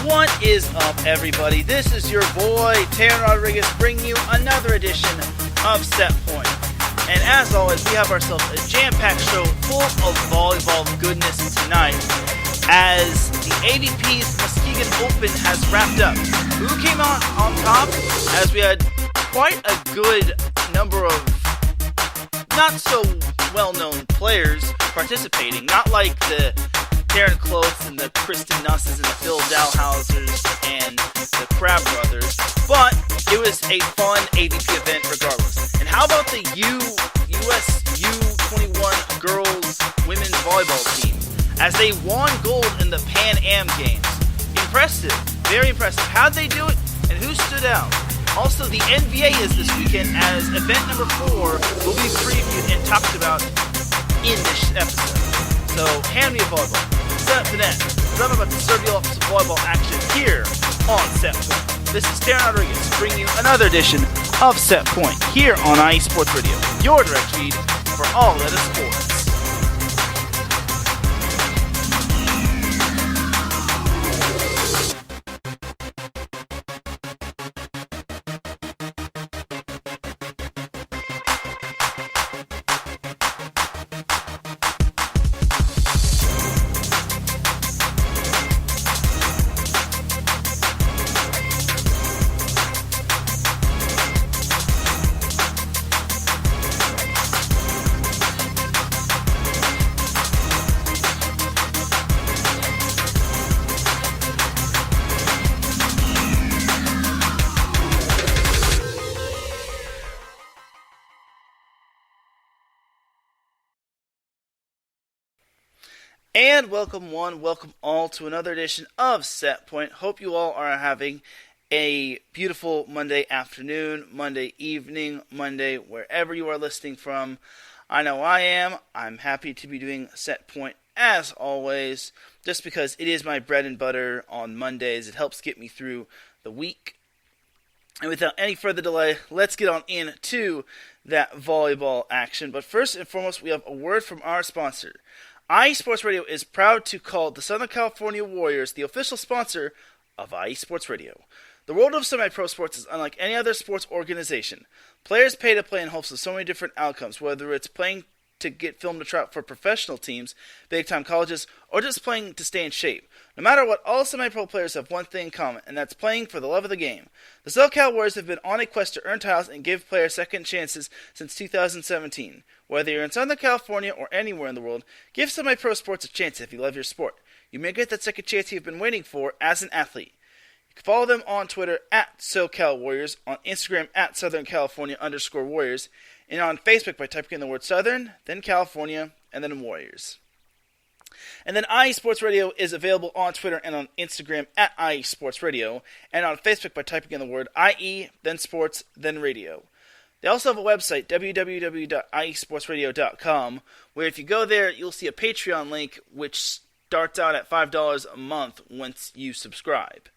What is up, everybody? This is your boy, Teran Rodriguez, bringing you another edition of Set Point. And as always, we have ourselves a jam-packed show full of volleyball goodness tonight, as the AVP's Muskegon Open has wrapped up. Who came out on top? As we had quite a good number of not so well-known players participating, not like the Karen Close and the Kristen Nusses and the Phil Dalhausers and the Crab Brothers, but it was a fun AVP event regardless. And how about the U.S. U21 girls women's volleyball team, as they won gold in the Pan Am Games? Impressive, very impressive. How'd they do it, and who stood out? Also, the NVA is this weekend, as event number 4 will be previewed and talked about in this episode. So, hand me a volleyball. Set up the net, because I'm about to serve you up some volleyball action here on Set Point. This is Teran Rodriguez, bringing you another edition of Set Point here on IE Sports Radio, your direct feed for all that is sports. And welcome all to another edition of Set Point. Hope you all are having a beautiful Monday afternoon, Monday evening, Monday, wherever you are listening from. I know I am. I'm happy to be doing Set Point as always, just because it is my bread and butter on Mondays. It helps get me through the week. And without any further delay, let's get on into that volleyball action. But first and foremost, we have a word from our sponsor. IE Sports Radio is proud to call the Southern California Warriors the official sponsor of IE Sports Radio. The world of semi-pro sports is unlike any other sports organization. Players pay to play in hopes of so many different outcomes, whether it's playing to get film to tryout for professional teams, big-time colleges, or just playing to stay in shape. No matter what, all semi-pro players have one thing in common, and that's playing for the love of the game. The SoCal Warriors have been on a quest to earn titles and give players second chances since 2017. Whether you're in Southern California or anywhere in the world, give semi-pro sports a chance if you love your sport. You may get that second chance you've been waiting for as an athlete. You can follow them on Twitter at SoCal Warriors, on Instagram at Southern California_Warriors, and on Facebook by typing in the word Southern, then California, and then Warriors. And then IE Sports Radio is available on Twitter and on Instagram at IE Sports Radio, and on Facebook by typing in the word IE, then Sports, then Radio. They also have a website, www.iesportsradio.com, where if you go there, you'll see a Patreon link, which starts out at $5 a month once you subscribe.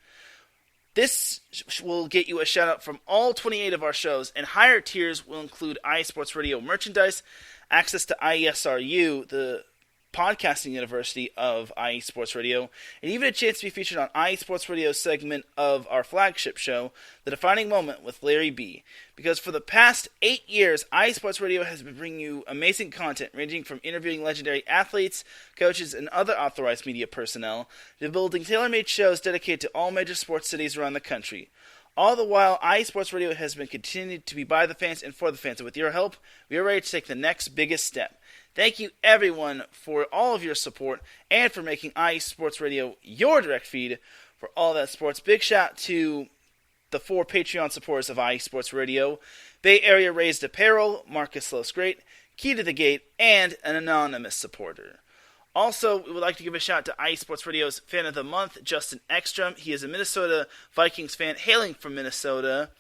This will get you a shout-out from all 28 of our shows, and higher tiers will include IE Sports Radio merchandise, access to IESRU, the podcasting university of IE Sports Radio, and even a chance to be featured on IE Sports Radio's segment of our flagship show, The Defining Moment with Larry B. Because for the past 8 years, IE Sports Radio has been bringing you amazing content, ranging from interviewing legendary athletes, coaches, and other authorized media personnel, to building tailor-made shows dedicated to all major sports cities around the country. All the while, IE Sports Radio has been continued to be by the fans and for the fans, and with your help, we are ready to take the next biggest step. Thank you, everyone, for all of your support and for making IE Sports Radio your direct feed for all that sports. Big shout to the 4 Patreon supporters of IE Sports Radio: Bay Area Raised Apparel, Marcus Los Great, Key to the Gate, and an anonymous supporter. Also, we would like to give a shout to IE Sports Radio's Fan of the Month, Justin Ekstrom. He is a Minnesota Vikings fan hailing from Minnesota.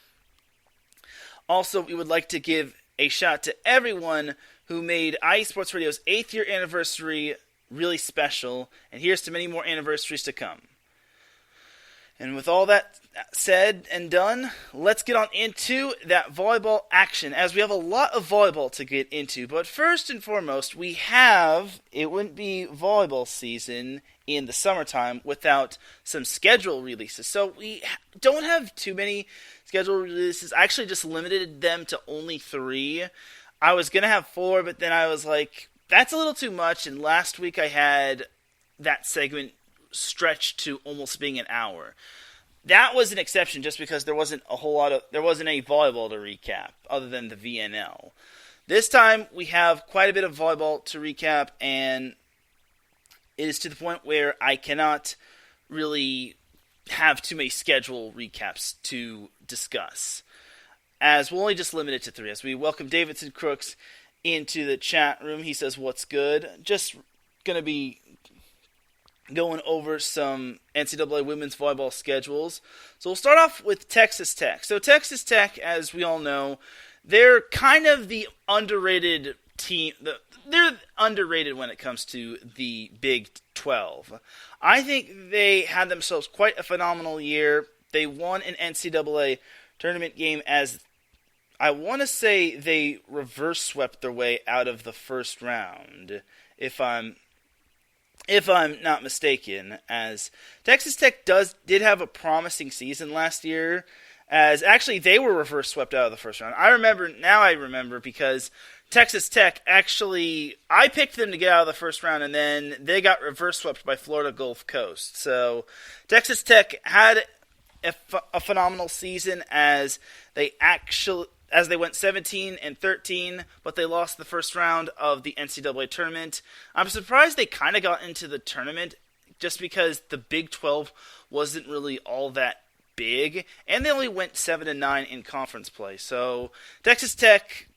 Also, we would like to give a shout to everyone who made IE Sports Radio's 8th year anniversary really special, and here's to many more anniversaries to come. And with all that said and done, let's get on into that volleyball action, as we have a lot of volleyball to get into. But first and foremost, it wouldn't be volleyball season in the summertime without some schedule releases. So we don't have too many schedule releases. I actually just limited them to only 3. I was going to have 4, but then I was like, that's a little too much. And last week I had that segment stretched to almost being an hour. That was an exception just because there wasn't any volleyball to recap other than the VNL. This time we have quite a bit of volleyball to recap, and it is to the point where I cannot really have too many schedule recaps to discuss, as we'll only just limit it to 3. As we welcome Davidson Crooks into the chat room, he says, "What's good?" Just going to be going over some NCAA women's volleyball schedules. So we'll start off with Texas Tech. So Texas Tech, as we all know, they're kind of the underrated team. They're underrated when it comes to the Big 12. I think they had themselves quite a phenomenal year. They won an NCAA tournament game, as I want to say they reverse swept their way out of the first round, if I'm not mistaken, as Texas Tech did have a promising season last year, as actually they were reverse swept out of the first round. I remember because Texas Tech I picked them to get out of the first round, and then they got reverse swept by Florida Gulf Coast. So Texas Tech had a phenomenal season as they went 17-13, but they lost the first round of the NCAA tournament. I'm surprised they kind of got into the tournament just because the Big 12 wasn't really all that big, and they only went 7-9 in conference play. So Texas Tech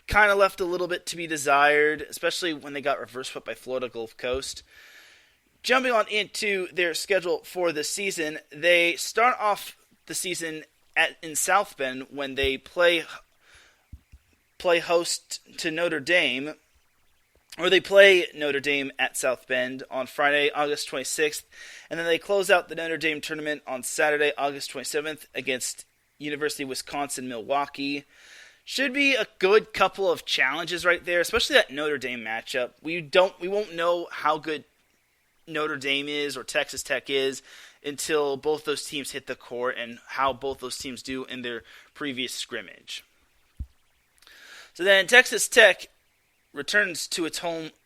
kind of left a little bit to be desired, especially when they got reverse swept by Florida Gulf Coast. Jumping on into their schedule for the season, they start off the season in South Bend when they play host to Notre Dame, or they play Notre Dame at South Bend on Friday, August 26th, and then they close out the Notre Dame tournament on Saturday, August 27th against University of Wisconsin-Milwaukee. Should be a good couple of challenges right there, especially that Notre Dame matchup. We won't know how good Notre Dame is or Texas Tech is until both those teams hit the court and how both those teams do in their previous scrimmage. So then Texas Tech returns to its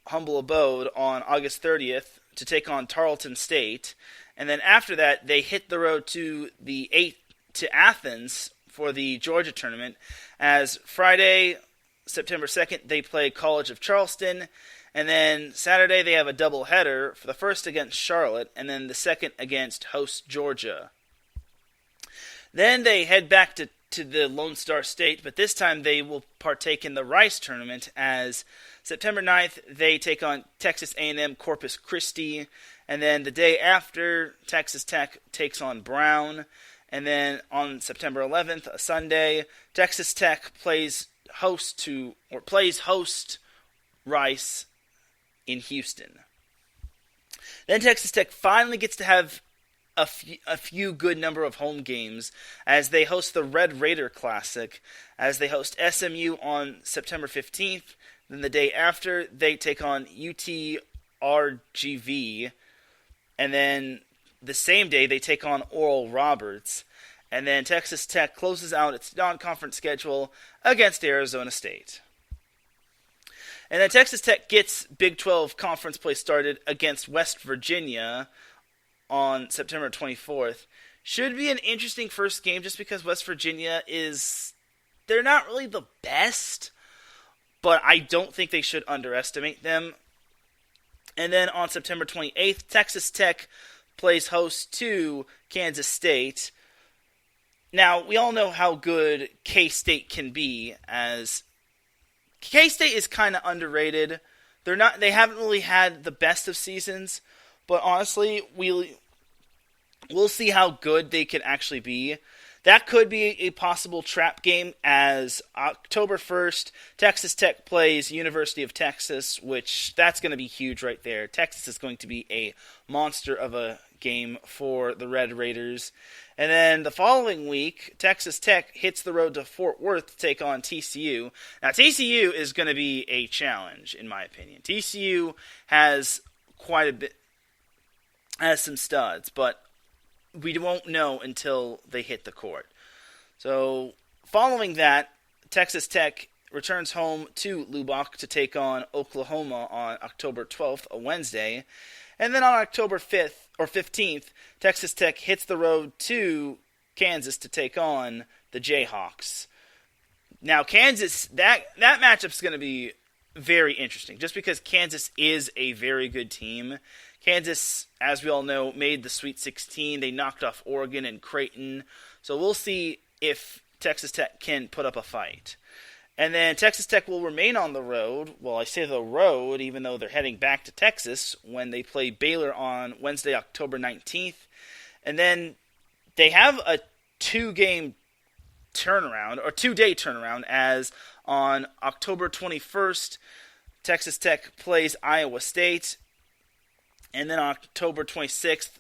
humble abode on August 30th to take on Tarleton State, and then after that they hit the road to Athens for the Georgia tournament, as Friday, September 2nd, they play College of Charleston, and then Saturday they have a doubleheader, for the first against Charlotte, and then the second against host Georgia. Then they head back to the Lone Star State, but this time they will partake in the Rice tournament, as September 9th they take on Texas A&M Corpus Christi, and then the day after Texas Tech takes on Brown, and then on September 11th, a Sunday, Texas Tech plays host Rice in Houston. Then Texas Tech finally gets to have a few good number of home games as they host the Red Raider Classic, as they host SMU on September 15th. Then the day after, they take on UTRGV, and then the same day they take on Oral Roberts, and then Texas Tech closes out its non-conference schedule against Arizona State. And then Texas Tech gets Big 12 conference play started against West Virginia on September 24th. Should be an interesting first game just because West Virginia they're not really the best, but I don't think they should underestimate them. And then on September 28th, Texas Tech plays host to Kansas State. Now, we all know how good K-State can be, as K-State is kind of underrated. They haven't really had the best of seasons, but honestly, we'll see how good they can actually be. that could be a possible trap game, as October 1st, Texas Tech plays University of Texas, which that's going to be huge right there. Texas is going to be a monster of a game for the Red Raiders. And then the following week, Texas Tech hits the road to Fort Worth to take on TCU. Now, TCU is going to be a challenge, in my opinion. TCU has quite a bit, has some studs, but we won't know until they hit the court. So, following that, Texas Tech returns home to Lubbock to take on Oklahoma on October 12th, a Wednesday. And then on October 5th or 15th, Texas Tech hits the road to Kansas to take on the Jayhawks. Now, Kansas, that matchup's going to be very interesting, just because Kansas is a very good team. Kansas, as we all know, made the Sweet 16. They knocked off Oregon and Creighton. So we'll see if Texas Tech can put up a fight. And then Texas Tech will remain on the road. Well, I say the road, even though they're heading back to Texas when they play Baylor on Wednesday, October 19th. And then they have a two-day turnaround, as on October 21st, Texas Tech plays Iowa State. And then on October 26th,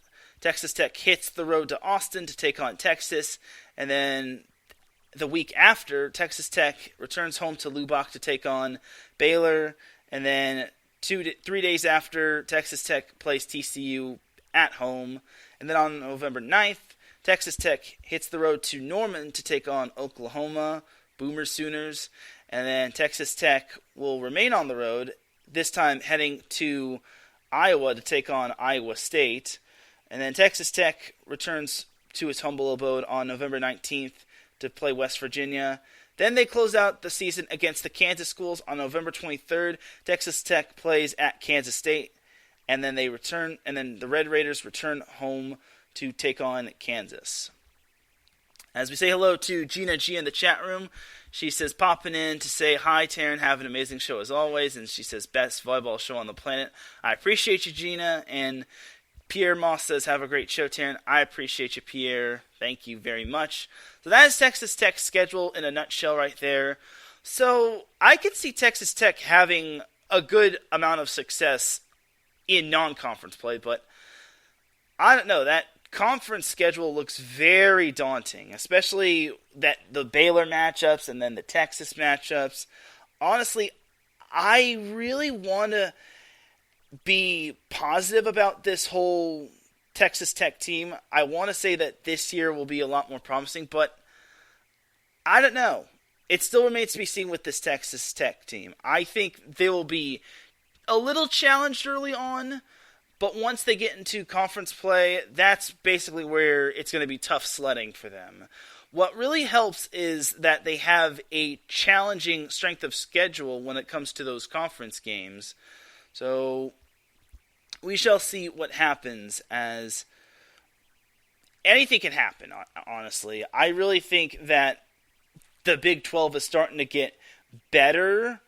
Texas Tech hits the road to Austin to take on Texas. And then the week after, Texas Tech returns home to Lubbock to take on Baylor. And then 3 days after, Texas Tech plays TCU at home. And then on November 9th, Texas Tech hits the road to Norman to take on Oklahoma, Boomer Sooners. And then Texas Tech will remain on the road, this time heading to Iowa to take on Iowa State. And then Texas Tech returns to its humble abode on November 19th to play West Virginia. Then they close out the season against the Kansas schools on November 23rd. Texas Tech plays at Kansas State, and then the Red Raiders return home to take on Kansas. As we say hello to Gina G in the chat room, she says, popping in to say, hi, Teran, have an amazing show as always. And she says, best volleyball show on the planet. I appreciate you, Gina. And Pierre Moss says, have a great show, Teran. I appreciate you, Pierre. Thank you very much. So that is Texas Tech's schedule in a nutshell right there. So I could see Texas Tech having a good amount of success in non-conference play, but I don't know, that conference schedule looks very daunting, especially that the Baylor matchups and then the Texas matchups. Honestly, I really want to be positive about this whole Texas Tech team. I want to say that this year will be a lot more promising, but I don't know. It still remains to be seen with this Texas Tech team. I think they will be a little challenged early on, but once they get into conference play, that's basically where it's going to be tough sledding for them. What really helps is that they have a challenging strength of schedule when it comes to those conference games. So we shall see what happens, as anything can happen, honestly. I really think that the Big 12 is starting to get better,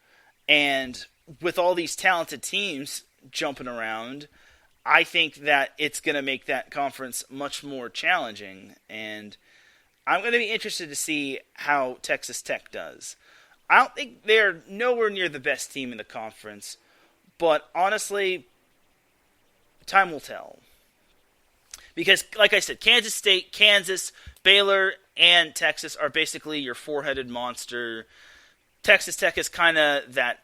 and with all these talented teams jumping around, I think that it's going to make that conference much more challenging, and I'm going to be interested to see how Texas Tech does. I don't think they're nowhere near the best team in the conference, but honestly, time will tell. Because, like I said, Kansas State, Kansas, Baylor, and Texas are basically your four-headed monster. Texas Tech is kind of that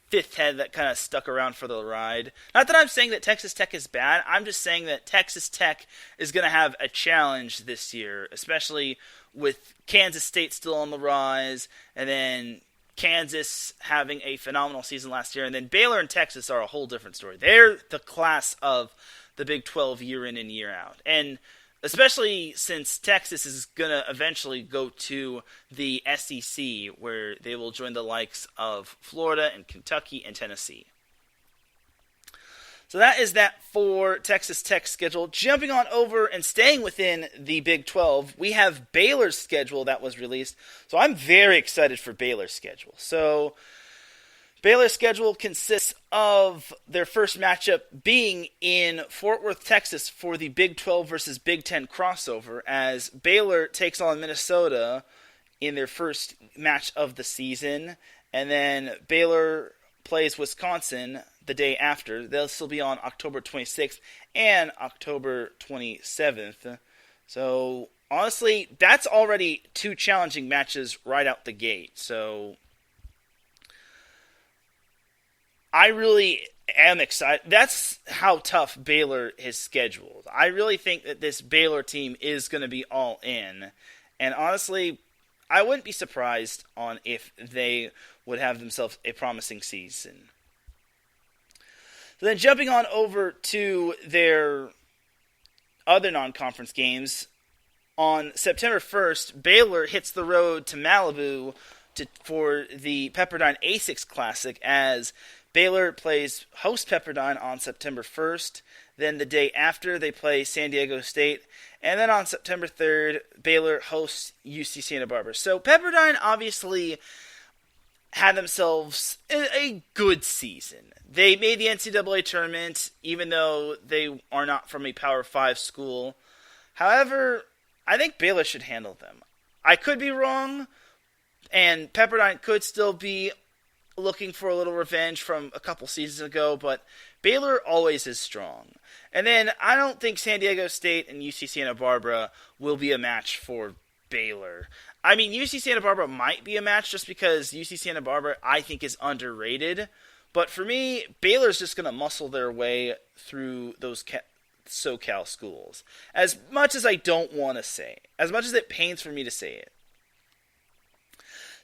fifth head that kind of stuck around for the ride. Not that I'm saying that Texas Tech is bad. I'm just saying that Texas Tech is going to have a challenge this year, especially with Kansas State still on the rise, and then Kansas having a phenomenal season last year, and then Baylor and Texas are a whole different story. They're the class of the Big 12 year in and year out. And especially since Texas is going to eventually go to the SEC, where they will join the likes of Florida and Kentucky and Tennessee. So that is that for Texas Tech's schedule. Jumping on over and staying within the Big 12, we have Baylor's schedule that was released. So I'm very excited for Baylor's schedule. So Baylor's schedule consists of their first matchup being in Fort Worth, Texas for the Big 12 versus Big 10 crossover, as Baylor takes on Minnesota in their first match of the season, and then Baylor plays Wisconsin the day after. They'll still be on October 26th and October 27th. So, honestly, that's already two challenging matches right out the gate. So, I really am excited. That's how tough Baylor is scheduled. I really think that this Baylor team is going to be all in. And honestly, I wouldn't be surprised on if they would have themselves a promising season. So then jumping on over to their other non-conference games, on September 1st, Baylor hits the road to Malibu for the Pepperdine A6 Classic, as Baylor plays host Pepperdine on September 1st. Then the day after, they play San Diego State. And then on September 3rd, Baylor hosts UC Santa Barbara. So Pepperdine obviously had themselves a good season. They made the NCAA tournament, even though they are not from a Power 5 school. However, I think Baylor should handle them. I could be wrong, and Pepperdine could still be looking for a little revenge from a couple seasons ago, but Baylor always is strong. And then I don't think San Diego State and UC Santa Barbara will be a match for Baylor. I mean, UC Santa Barbara might be a match just because UC Santa Barbara, I think, is underrated. But for me, Baylor's just going to muscle their way through those SoCal schools. As much as I don't want to say, as much as it pains for me to say it.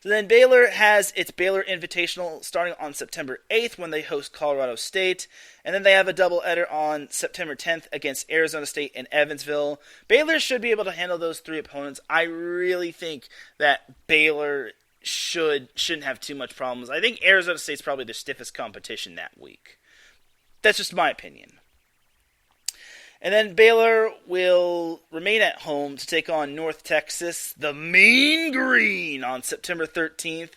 So then Baylor has its Baylor Invitational starting on September 8th when they host Colorado State. And then they have a doubleheader on September 10th against Arizona State and Evansville. Baylor should be able to handle those three opponents. I really think that Baylor shouldn't have too much problems. I think Arizona State's probably the stiffest competition that week. That's just my opinion. And then Baylor will remain at home to take on North Texas, the Mean Green, on September 13th.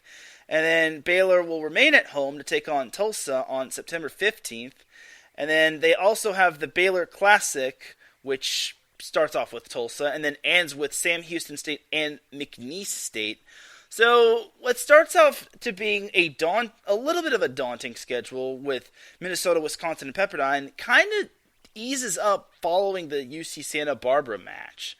And then Baylor will remain at home to take on Tulsa on September 15th. And then they also have the Baylor Classic, which starts off with Tulsa and then ends with Sam Houston State and McNeese State. So what starts off to being a little bit of a daunting schedule with Minnesota, Wisconsin, and Pepperdine kind of eases up following the UC Santa Barbara match.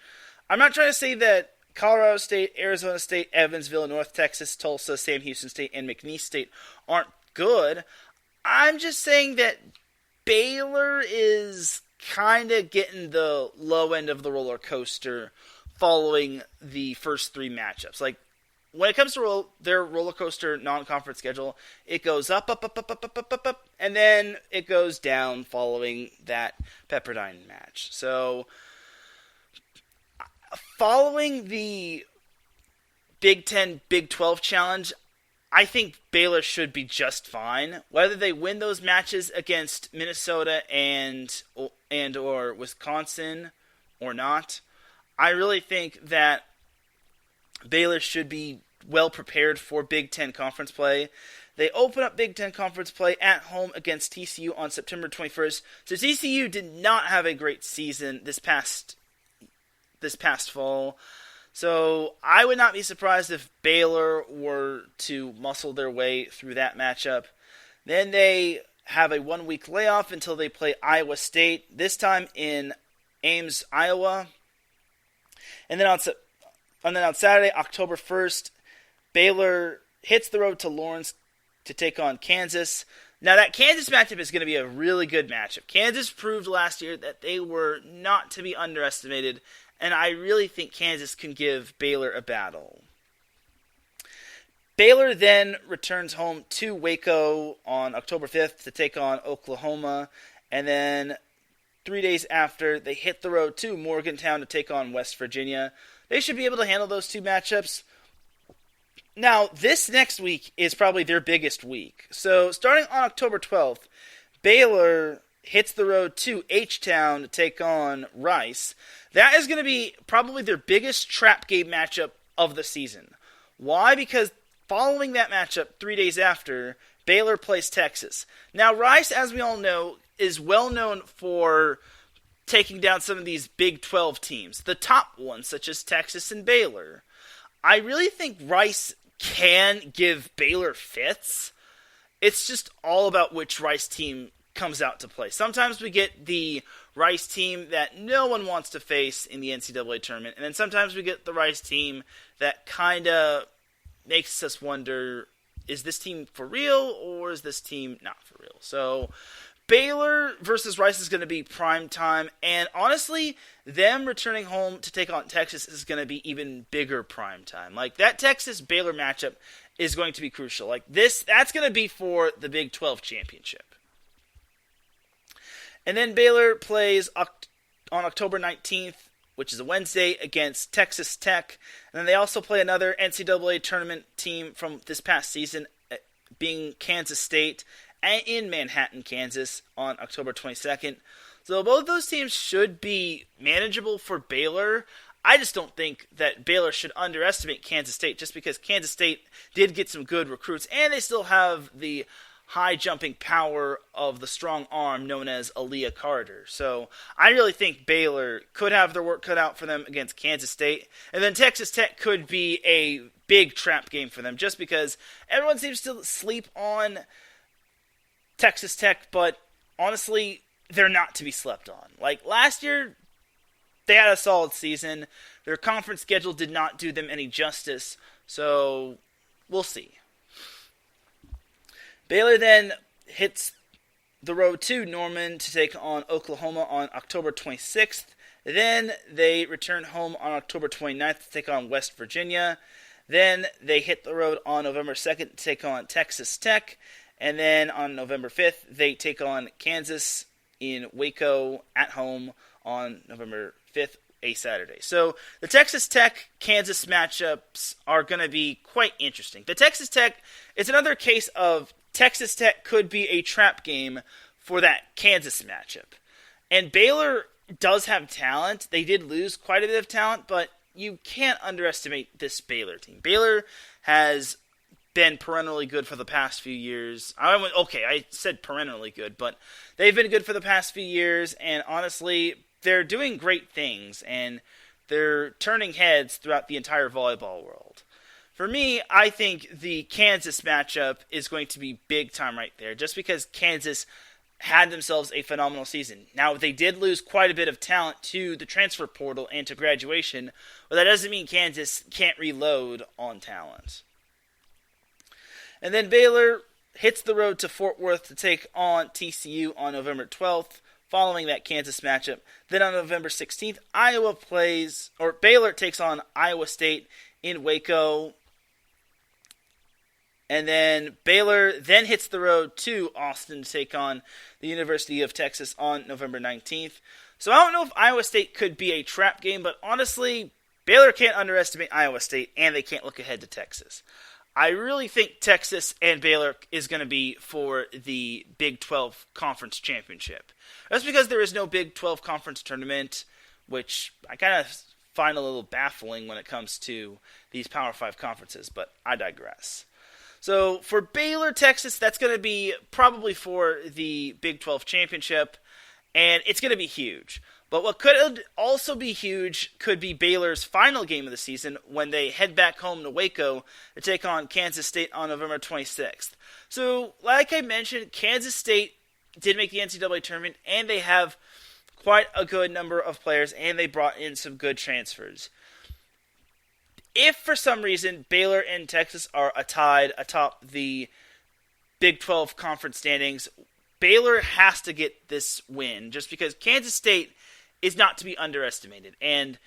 I'm not trying to say that Colorado State, Arizona State, Evansville, North Texas, Tulsa, Sam Houston State, and McNeese State aren't good. I'm just saying that Baylor is kind of getting the low end of the roller coaster following the first three matchups. Like, when it comes to their roller coaster non-conference schedule, it goes up, and then it goes down following that Pepperdine match. So, following the Big 10, Big 12 challenge, I think Baylor should be just fine. Whether they win those matches against Minnesota and or Wisconsin or not, I really think that Baylor should be well prepared for Big Ten conference play. They open up Big Ten conference play at home against TCU on September 21st. So TCU did not have a great season this past fall. So I would not be surprised if Baylor were to muscle their way through that matchup. Then they have a 1-week layoff until they play Iowa State, this time in Ames, Iowa. And then on Saturday, October 1st, Baylor hits the road to Lawrence to take on Kansas. Now, that Kansas matchup is going to be a really good matchup. Kansas proved last year that they were not to be underestimated, and I really think Kansas can give Baylor a battle. Baylor then returns home to Waco on October 5th to take on Oklahoma, and then 3 days after, they hit the road to Morgantown to take on West Virginia. They should be able to handle those two matchups. Now, this next week is probably their biggest week. So, starting on October 12th, Baylor hits the road to H-Town to take on Rice. That is going to be probably their biggest trap game matchup of the season. Why? Because following that matchup 3 days after, Baylor plays Texas. Now, Rice, as we all know, is well known for taking down some of these Big 12 teams, the top ones, such as Texas and Baylor. I really think Rice can give Baylor fits. It's just all about which Rice team comes out to play. Sometimes we get the Rice team that no one wants to face in the NCAA tournament, and then sometimes we get the Rice team that kind of makes us wonder, is this team for real or is this team not for real? So Baylor versus Rice is going to be prime time, and honestly, them returning home to take on Texas is going to be even bigger prime time. Like, that Texas-Baylor matchup is going to be crucial. Like, that's going to be for the Big 12 championship. And then Baylor plays on October 19th, which is a Wednesday, against Texas Tech. And then they also play another NCAA tournament team from this past season, being Kansas State, in Manhattan, Kansas, on October 22nd. So both those teams should be manageable for Baylor. I just don't think that Baylor should underestimate Kansas State, just because Kansas State did get some good recruits, and they still have the high jumping power of the strong arm known as Aaliyah Carter. So I really think Baylor could have their work cut out for them against Kansas State. And then Texas Tech could be a big trap game for them, just because everyone seems to sleep on Texas Tech, but honestly, they're not to be slept on. Like, last year, they had a solid season. Their conference schedule did not do them any justice, so we'll see. Baylor then hits the road to Norman to take on Oklahoma on October 26th. Then they return home on October 29th to take on West Virginia. Then they hit the road on November 2nd to take on Texas Tech. And then on November 5th, they take on Kansas in Waco at home on November 5th, a Saturday. So the Texas Tech-Kansas matchups are going to be quite interesting. The Texas Tech is another case of Texas Tech could be a trap game for that Kansas matchup. And Baylor does have talent. They did lose quite a bit of talent, but you can't underestimate this Baylor team. Baylor has been perennially good for the past few years. I said perennially good, but they've been good for the past few years, and honestly, they're doing great things, and they're turning heads throughout the entire volleyball world. For me, I think the Kansas matchup is going to be big time right there, just because Kansas had themselves a phenomenal season. Now, they did lose quite a bit of talent to the transfer portal and to graduation, but that doesn't mean Kansas can't reload on talent. And then Baylor hits the road to Fort Worth to take on TCU on November 12th, following that Kansas matchup. Then on November 16th, Baylor takes on Iowa State in Waco. And then Baylor then hits the road to Austin to take on the University of Texas on November 19th. So I don't know if Iowa State could be a trap game, but honestly, Baylor can't underestimate Iowa State, and they can't look ahead to Texas. I really think Texas and Baylor is going to be for the Big 12 Conference Championship. That's because there is no Big 12 Conference Tournament, which I kind of find a little baffling when it comes to these Power 5 conferences, but I digress. So for Baylor, Texas, that's going to be probably for the Big 12 Championship, and it's going to be huge. But what could also be huge could be Baylor's final game of the season when they head back home to Waco to take on Kansas State on November 26th. So, like I mentioned, Kansas State did make the NCAA tournament, and they have quite a good number of players, and they brought in some good transfers. If for some reason Baylor and Texas are tied atop the Big 12 conference standings, Baylor has to get this win, just because Kansas State is not to be underestimated. And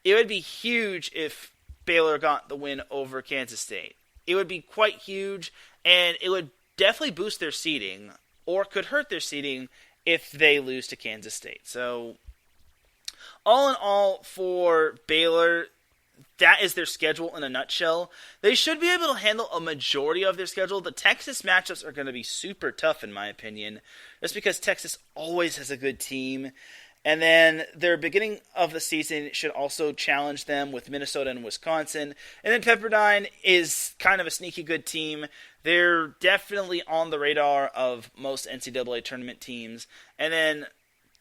it would be huge if Baylor got the win over Kansas State. It would be quite huge, and it would definitely boost their seeding, or could hurt their seeding if they lose to Kansas State. So, all in all, for Baylor, that is their schedule in a nutshell. They should be able to handle a majority of their schedule. The Texas matchups are going to be super tough, in my opinion, just because Texas always has a good team. And then their beginning of the season should also challenge them with Minnesota and Wisconsin. And then Pepperdine is kind of a sneaky good team. They're definitely on the radar of most NCAA tournament teams. And then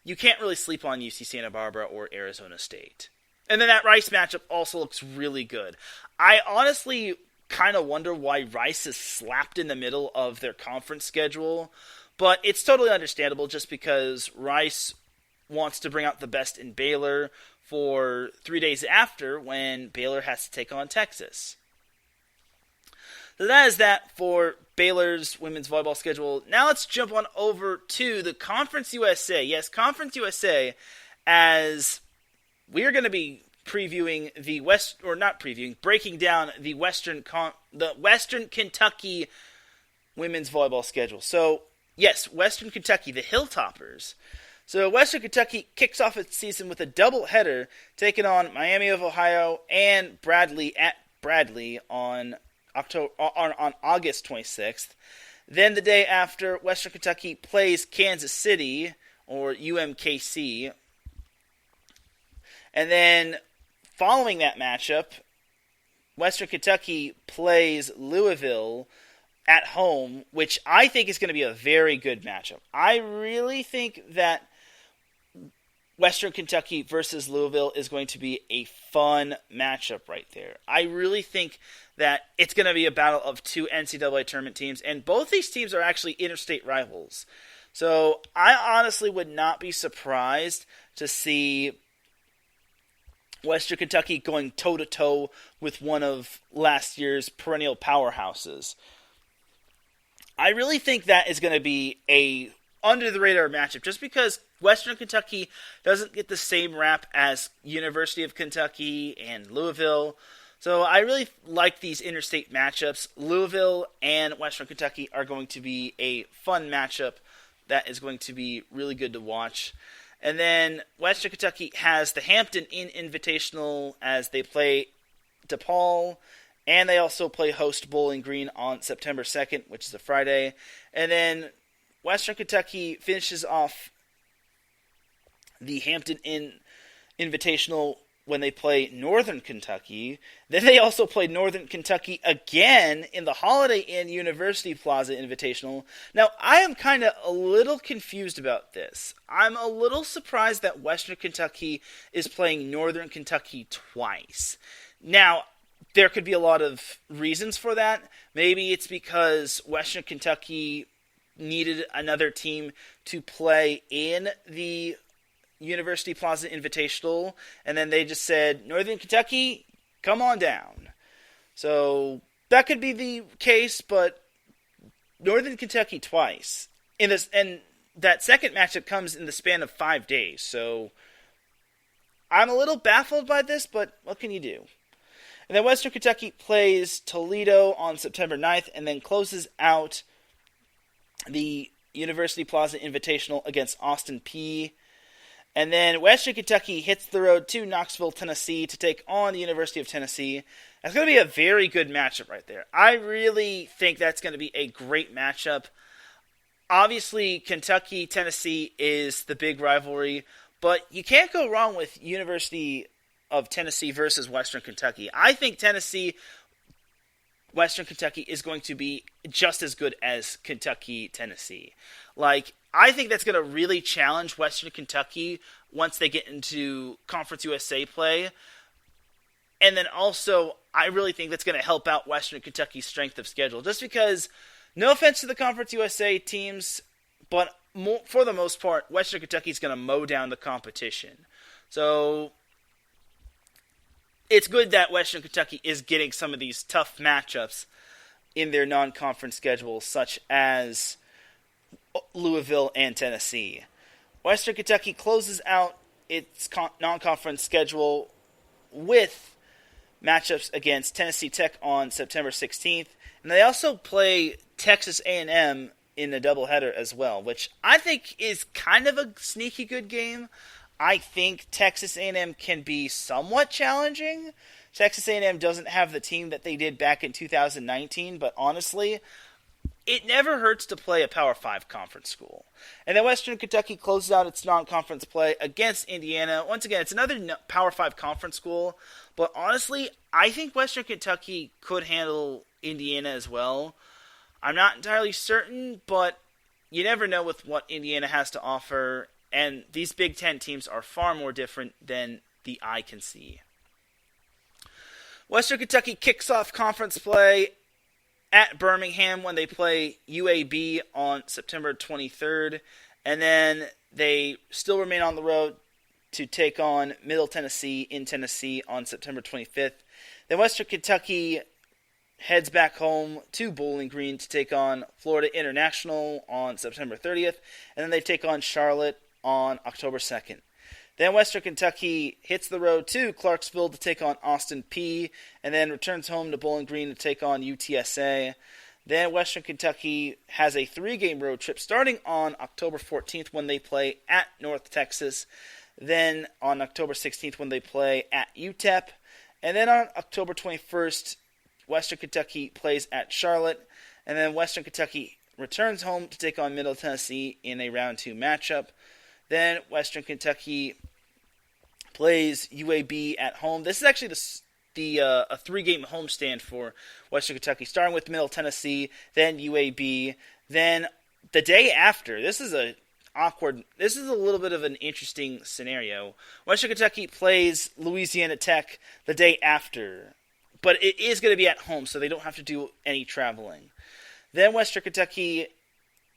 you can't really sleep on UC Santa Barbara or Arizona State. And then that Rice matchup also looks really good. I honestly kind of wonder why Rice is slapped in the middle of their conference schedule. But it's totally understandable just because Rice wants to bring out the best in Baylor for 3 days after when Baylor has to take on Texas. So that is that for Baylor's women's volleyball schedule. Now let's jump on over to the Conference USA. Yes, Conference USA, as we're going to be previewing the breaking down the Western Kentucky women's volleyball schedule. So, yes, Western Kentucky, the Hilltoppers. So Western Kentucky kicks off its season with a doubleheader, taking on Miami of Ohio and Bradley at Bradley on August 26th. Then the day after, Western Kentucky plays Kansas City, or UMKC. And then following that matchup, Western Kentucky plays Louisville at home, which I think is going to be a very good matchup. I really think that Western Kentucky versus Louisville is going to be a fun matchup right there. I really think that it's going to be a battle of two NCAA tournament teams, and both these teams are actually interstate rivals. So I honestly would not be surprised to see Western Kentucky going toe-to-toe with one of last year's perennial powerhouses. I really think that is going to be a under-the-radar matchup, just because Western Kentucky doesn't get the same rap as University of Kentucky and Louisville. So I really like these interstate matchups. Louisville and Western Kentucky are going to be a fun matchup that is going to be really good to watch. And then Western Kentucky has the Hampton Inn Invitational as they play DePaul. And they also play host Bowling Green on September 2nd, which is a Friday. And then Western Kentucky finishes off the Hampton Inn Invitational when they play Northern Kentucky. Then they also play Northern Kentucky again in the Holiday Inn University Plaza Invitational. Now, I am kind of a little confused about this. I'm a little surprised that Western Kentucky is playing Northern Kentucky twice. Now, there could be a lot of reasons for that. Maybe it's because Western Kentucky needed another team to play in the University Plaza Invitational, and then they just said, Northern Kentucky, come on down. So that could be the case, but Northern Kentucky twice. And that second matchup comes in the span of 5 days, so I'm a little baffled by this, but what can you do? And then Western Kentucky plays Toledo on September 9th and then closes out the University Plaza Invitational against Austin Peay. And then Western Kentucky hits the road to Knoxville, Tennessee to take on the University of Tennessee. That's going to be a very good matchup right there. I really think that's going to be a great matchup. Obviously, Kentucky-Tennessee is the big rivalry, but you can't go wrong with University of Tennessee versus Western Kentucky. I think Western Kentucky is going to be just as good as Kentucky-Tennessee. I think that's going to really challenge Western Kentucky once they get into Conference USA play. And then also, I really think that's going to help out Western Kentucky's strength of schedule. Just because, no offense to the Conference USA teams, but for the most part, Western Kentucky is going to mow down the competition. So it's good that Western Kentucky is getting some of these tough matchups in their non-conference schedule, such as Louisville and Tennessee. Western Kentucky closes out its non-conference schedule with matchups against Tennessee Tech on September 16th, and they also play Texas A&M in a doubleheader as well, which I think is kind of a sneaky good game. I think Texas A&M can be somewhat challenging. Texas A&M doesn't have the team that they did back in 2019, but honestly, it never hurts to play a Power 5 conference school. And then Western Kentucky closes out its non-conference play against Indiana. Once again, it's another Power 5 conference school, but honestly, I think Western Kentucky could handle Indiana as well. I'm not entirely certain, but you never know with what Indiana has to offer, and these Big Ten teams are far more different than the eye can see. Western Kentucky kicks off conference play at Birmingham when they play UAB on September 23rd, and then they still remain on the road to take on Middle Tennessee in Tennessee on September 25th. Then Western Kentucky heads back home to Bowling Green to take on Florida International on September 30th, and then they take on Charlotte on October 2nd. Then Western Kentucky hits the road to Clarksville to take on Austin Peay, and then returns home to Bowling Green to take on UTSA. Then Western Kentucky has a 3-game road trip starting on October 14th when they play at North Texas. Then on October 16th when they play at UTEP. And then on October 21st, Western Kentucky plays at Charlotte. And then Western Kentucky returns home to take on Middle Tennessee in a round 2 matchup. Then Western Kentucky plays UAB at home. This is actually a 3-game homestand for Western Kentucky, starting with Middle Tennessee, then UAB, then the day after. This is a little bit of an interesting scenario. Western Kentucky plays Louisiana Tech the day after, but it is going to be at home, so they don't have to do any traveling. Then Western Kentucky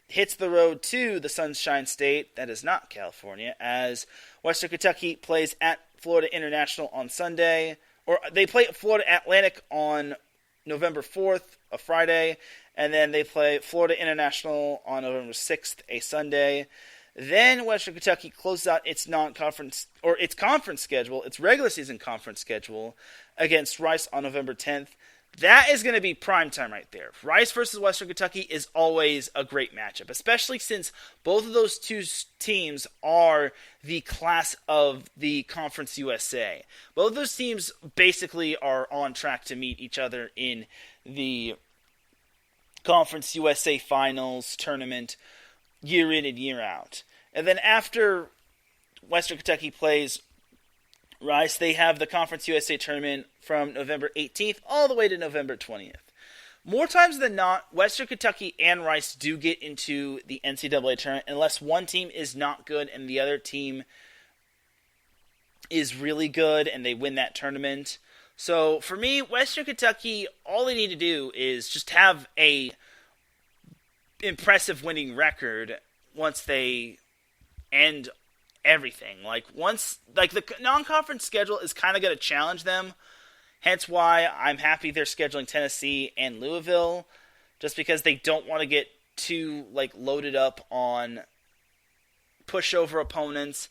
hits the road to the Sunshine State, that is not California, as Western Kentucky plays at Florida International on Sunday, or they play Florida Atlantic on November 4th, a Friday, and then they play Florida International on November 6th, a Sunday. Then Western Kentucky closes out its non-conference, or its conference schedule, its regular season conference schedule, against Rice on November 10th. That is going to be prime time right there. Rice versus Western Kentucky is always a great matchup, especially since both of those two teams are the class of the Conference USA. Both of those teams basically are on track to meet each other in the Conference USA Finals tournament year in and year out. And then after Western Kentucky plays Rice, they have the Conference USA tournament from November 18th all the way to November 20th. More times than not, Western Kentucky and Rice do get into the NCAA tournament unless one team is not good and the other team is really good and they win that tournament. So for me, Western Kentucky, all they need to do is just have a impressive winning record once they end everything. The non-conference schedule is kind of going to challenge them. Hence why I'm happy they're scheduling Tennessee and Louisville, just because they don't want to get too loaded up on pushover opponents.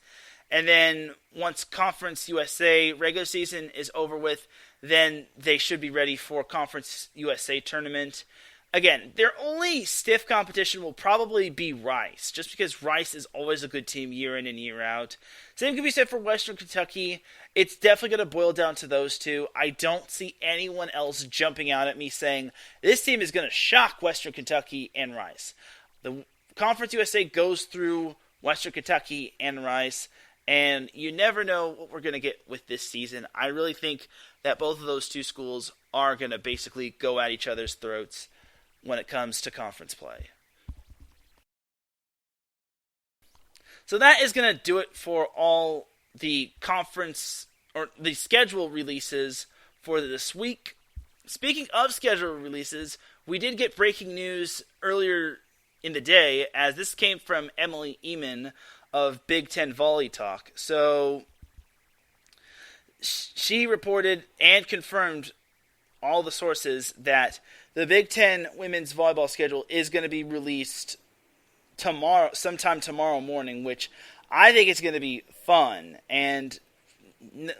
And then once Conference USA regular season is over with, then they should be ready for Conference USA tournament. Again, their only stiff competition will probably be Rice, just because Rice is always a good team year in and year out. Same can be said for Western Kentucky. It's definitely going to boil down to those two. I don't see anyone else jumping out at me saying, this team is going to shock Western Kentucky and Rice. The Conference USA goes through Western Kentucky and Rice, and you never know what we're going to get with this season. I really think that both of those two schools are going to basically go at each other's throats when it comes to conference play. So that is going to do it for all the conference or the schedule releases for this week. Speaking of schedule releases, we did get breaking news earlier in the day, as this came from Emily Eamon of Big Ten Volley Talk. So she reported and confirmed all the sources that the Big Ten women's volleyball schedule is going to be released sometime tomorrow morning, which I think is going to be fun. And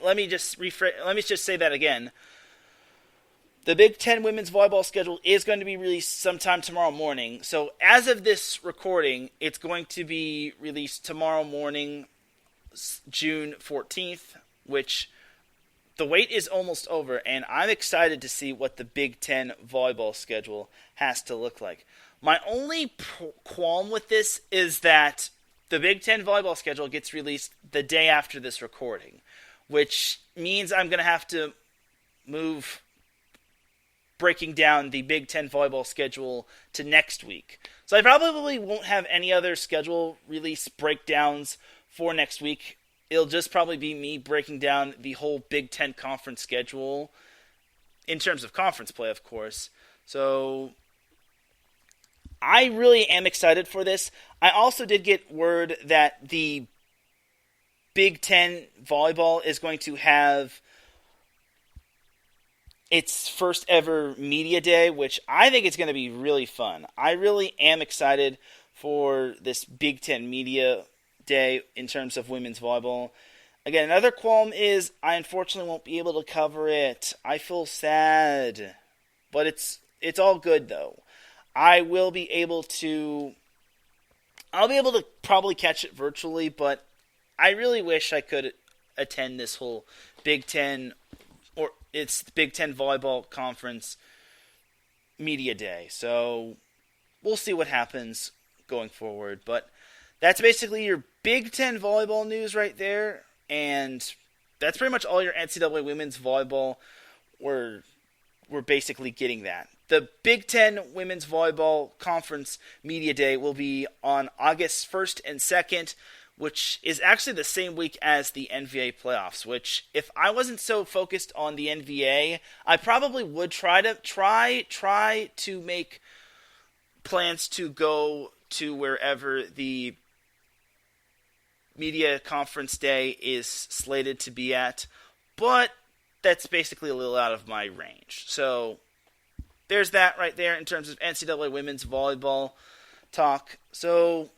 let me just say that again. The Big Ten women's volleyball schedule is going to be released sometime tomorrow morning. So as of this recording, it's going to be released tomorrow morning, June 14th, which the wait is almost over, and I'm excited to see what the Big Ten volleyball schedule has to look like. My only qualm with this is that the Big Ten volleyball schedule gets released the day after this recording, which means I'm going to have to move breaking down the Big Ten volleyball schedule to next week. So I probably won't have any other schedule release breakdowns for next week. It'll just probably be me breaking down the whole Big Ten conference schedule in terms of conference play, of course. So I really am excited for this. I also did get word that the Big Ten volleyball is going to have its first ever media day, which I think is going to be really fun. I really am excited for this Big Ten media day in terms of women's volleyball. Again, another qualm is I unfortunately won't be able to cover it. I feel sad, but it's all good though. I'll be able to probably catch it virtually, but I really wish I could attend this whole Big Ten or it's the Big Ten Volleyball Conference Media Day. So we'll see what happens going forward. But that's basically your Big Ten volleyball news right there. And that's pretty much all your NCAA women's volleyball. We're basically getting that. The Big Ten Women's Volleyball Conference Media Day will be on August 1st and 2nd, which is actually the same week as the NVA playoffs, which if I wasn't so focused on the NVA, I probably would try to make plans to go to wherever the media conference day is slated to be at, but that's basically a little out of my range. So there's that right there in terms of NCAA women's volleyball talk. So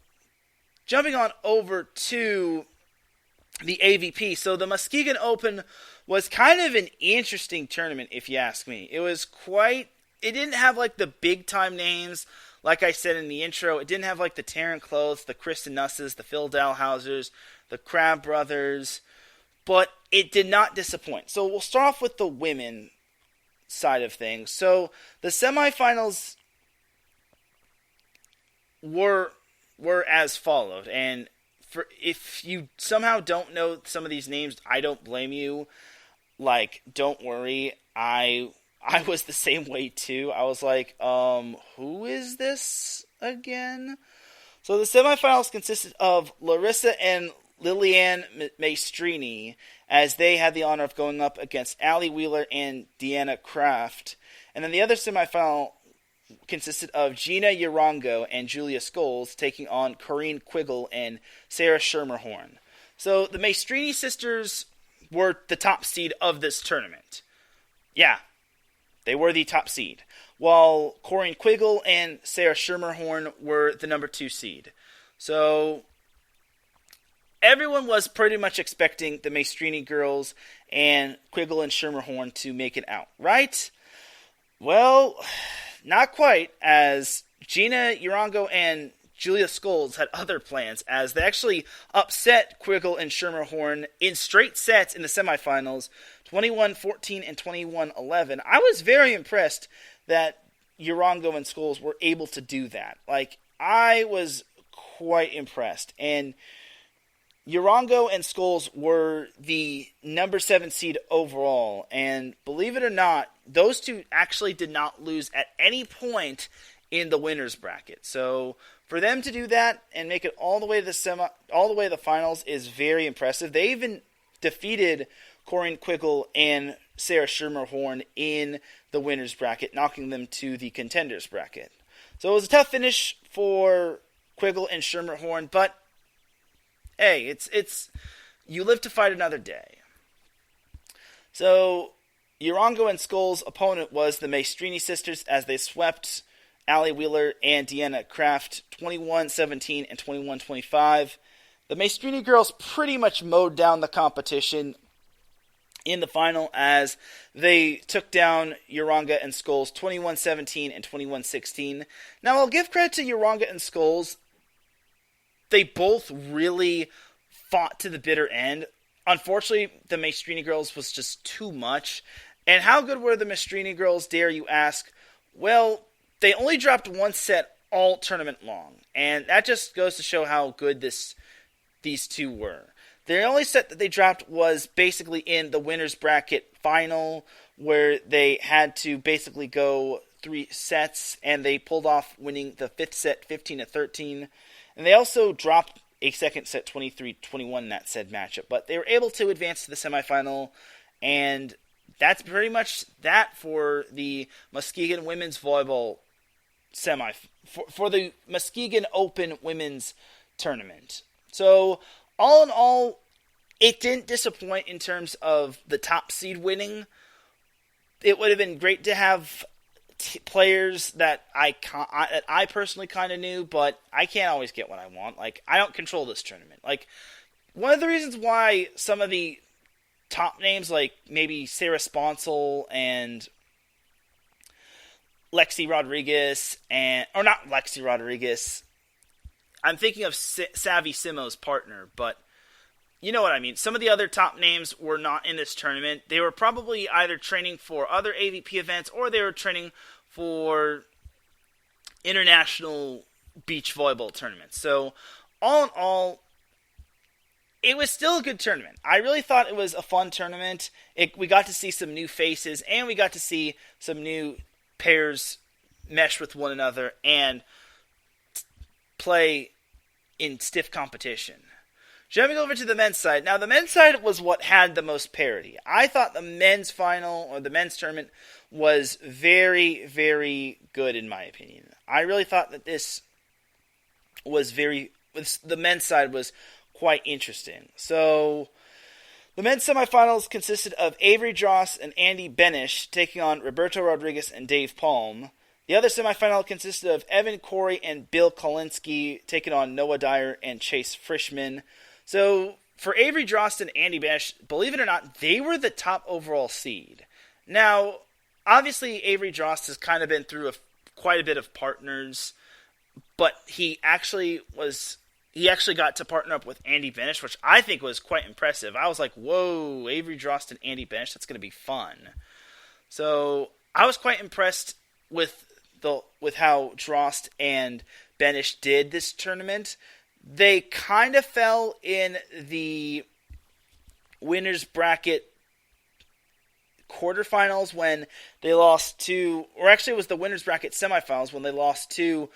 jumping on over to the AVP. So the Muskegon Open was kind of an interesting tournament, if you ask me. It didn't have like the big time names, like I said in the intro. It didn't have like the Teran Rodriguez, the Kristen Nusses, the Phil Dalhausers, the Crab Brothers, but it did not disappoint. So we'll start off with the women side of things. So the semifinals were as followed, and if you somehow don't know some of these names, I don't blame you. Like, don't worry. I was the same way too. I was like, who is this again? So the semifinals consisted of Larissa and Liliane Maestrini, as they had the honor of going up against Allie Wheeler and Deanna Kraft. And then the other semifinal consisted of Gina Yarongo and Julia Scholes taking on Corinne Quiggle and Sarah Schermerhorn. So the Maestrini sisters were the top seed of this tournament. Yeah, they were the top seed, while Corinne Quiggle and Sarah Schermerhorn were the number 2 seed. So everyone was pretty much expecting the Maestrini girls and Quiggle and Schermerhorn to make it out, right? Well, not quite, as Gina Yarongo and Julia Scholes had other plans, as they actually upset Quiggle and Schermerhorn in straight sets in the semifinals, 21-14 and 21-11. I was very impressed that Yarongo and Scholes were able to do that. Like, I was quite impressed. And Yarongo and Scholes were the number 7 seed overall, and believe it or not, those two actually did not lose at any point in the winners bracket. So for them to do that and make it all the way to the finals is very impressive. They even defeated Corinne Quiggle and Sarah Schermerhorn in the winners bracket, knocking them to the contenders bracket. So it was a tough finish for Quiggle and Schermerhorn, but hey, it's you live to fight another day. So Yarongo and Scholes' opponent was the Maestrini sisters, as they swept Allie Wheeler and Deanna Kraft 21-17 and 21-25. The Maestrini girls pretty much mowed down the competition in the final, as they took down Yaronga and Scholes 21-17 and 21-16. Now, I'll give credit to Yaronga and Scholes. They both really fought to the bitter end. Unfortunately, the Maestrini girls was just too much. And how good were the Maestrini girls, dare you ask? Well, they only dropped one set all tournament long. And that just goes to show how good these two were. The only set that they dropped was basically in the winner's bracket final, where they had to basically go 3 sets, and they pulled off winning the 5th set 15-13. And they also dropped a second set 23-21 in that said matchup. But they were able to advance to the semifinal, and that's pretty much that for the Muskegon women's volleyball for the Muskegon Open women's tournament. So, all in all, it didn't disappoint in terms of the top seed winning. It would have been great to have players that I personally kind of knew, but I can't always get what I want. Like, I don't control this tournament. Like, one of the reasons why some of the top names, like maybe Sarah Sponsel and Lexi Rodriguez, or not Lexi Rodriguez, I'm thinking of Savvy Simo's partner, but you know what I mean. Some of the other top names were not in this tournament. They were probably either training for other AVP events, or they were training for international beach volleyball tournaments. So, all in all, it was still a good tournament. I really thought it was a fun tournament. We got to see some new faces, and we got to see some new pairs mesh with one another and play in stiff competition. Jumping over to the men's side. Now, the men's side was what had the most parity. I thought the men's final, or the men's tournament, was very, very good in my opinion. I really thought that this was the men's side was quite interesting. So, the men's semifinals consisted of Avery Dross and Andy Benish taking on Roberto Rodriguez and Dave Palm. The other semifinal consisted of Evan Corey and Bill Kolinsky taking on Noah Dyer and Chase Frischman. So, for Avery Drost and Andy Benish, believe it or not, they were the top overall seed. Now, obviously, Avery Drost has kind of been through quite a bit of partners, but he actually got to partner up with Andy Benish, which I think was quite impressive. I was like, whoa, Avery Drost and Andy Benish, that's going to be fun. So, I was quite impressed with how Drost and Benish did this tournament. They kind of fell in the winner's bracket quarterfinals when they lost to, or actually it was the winner's bracket semifinals when they lost to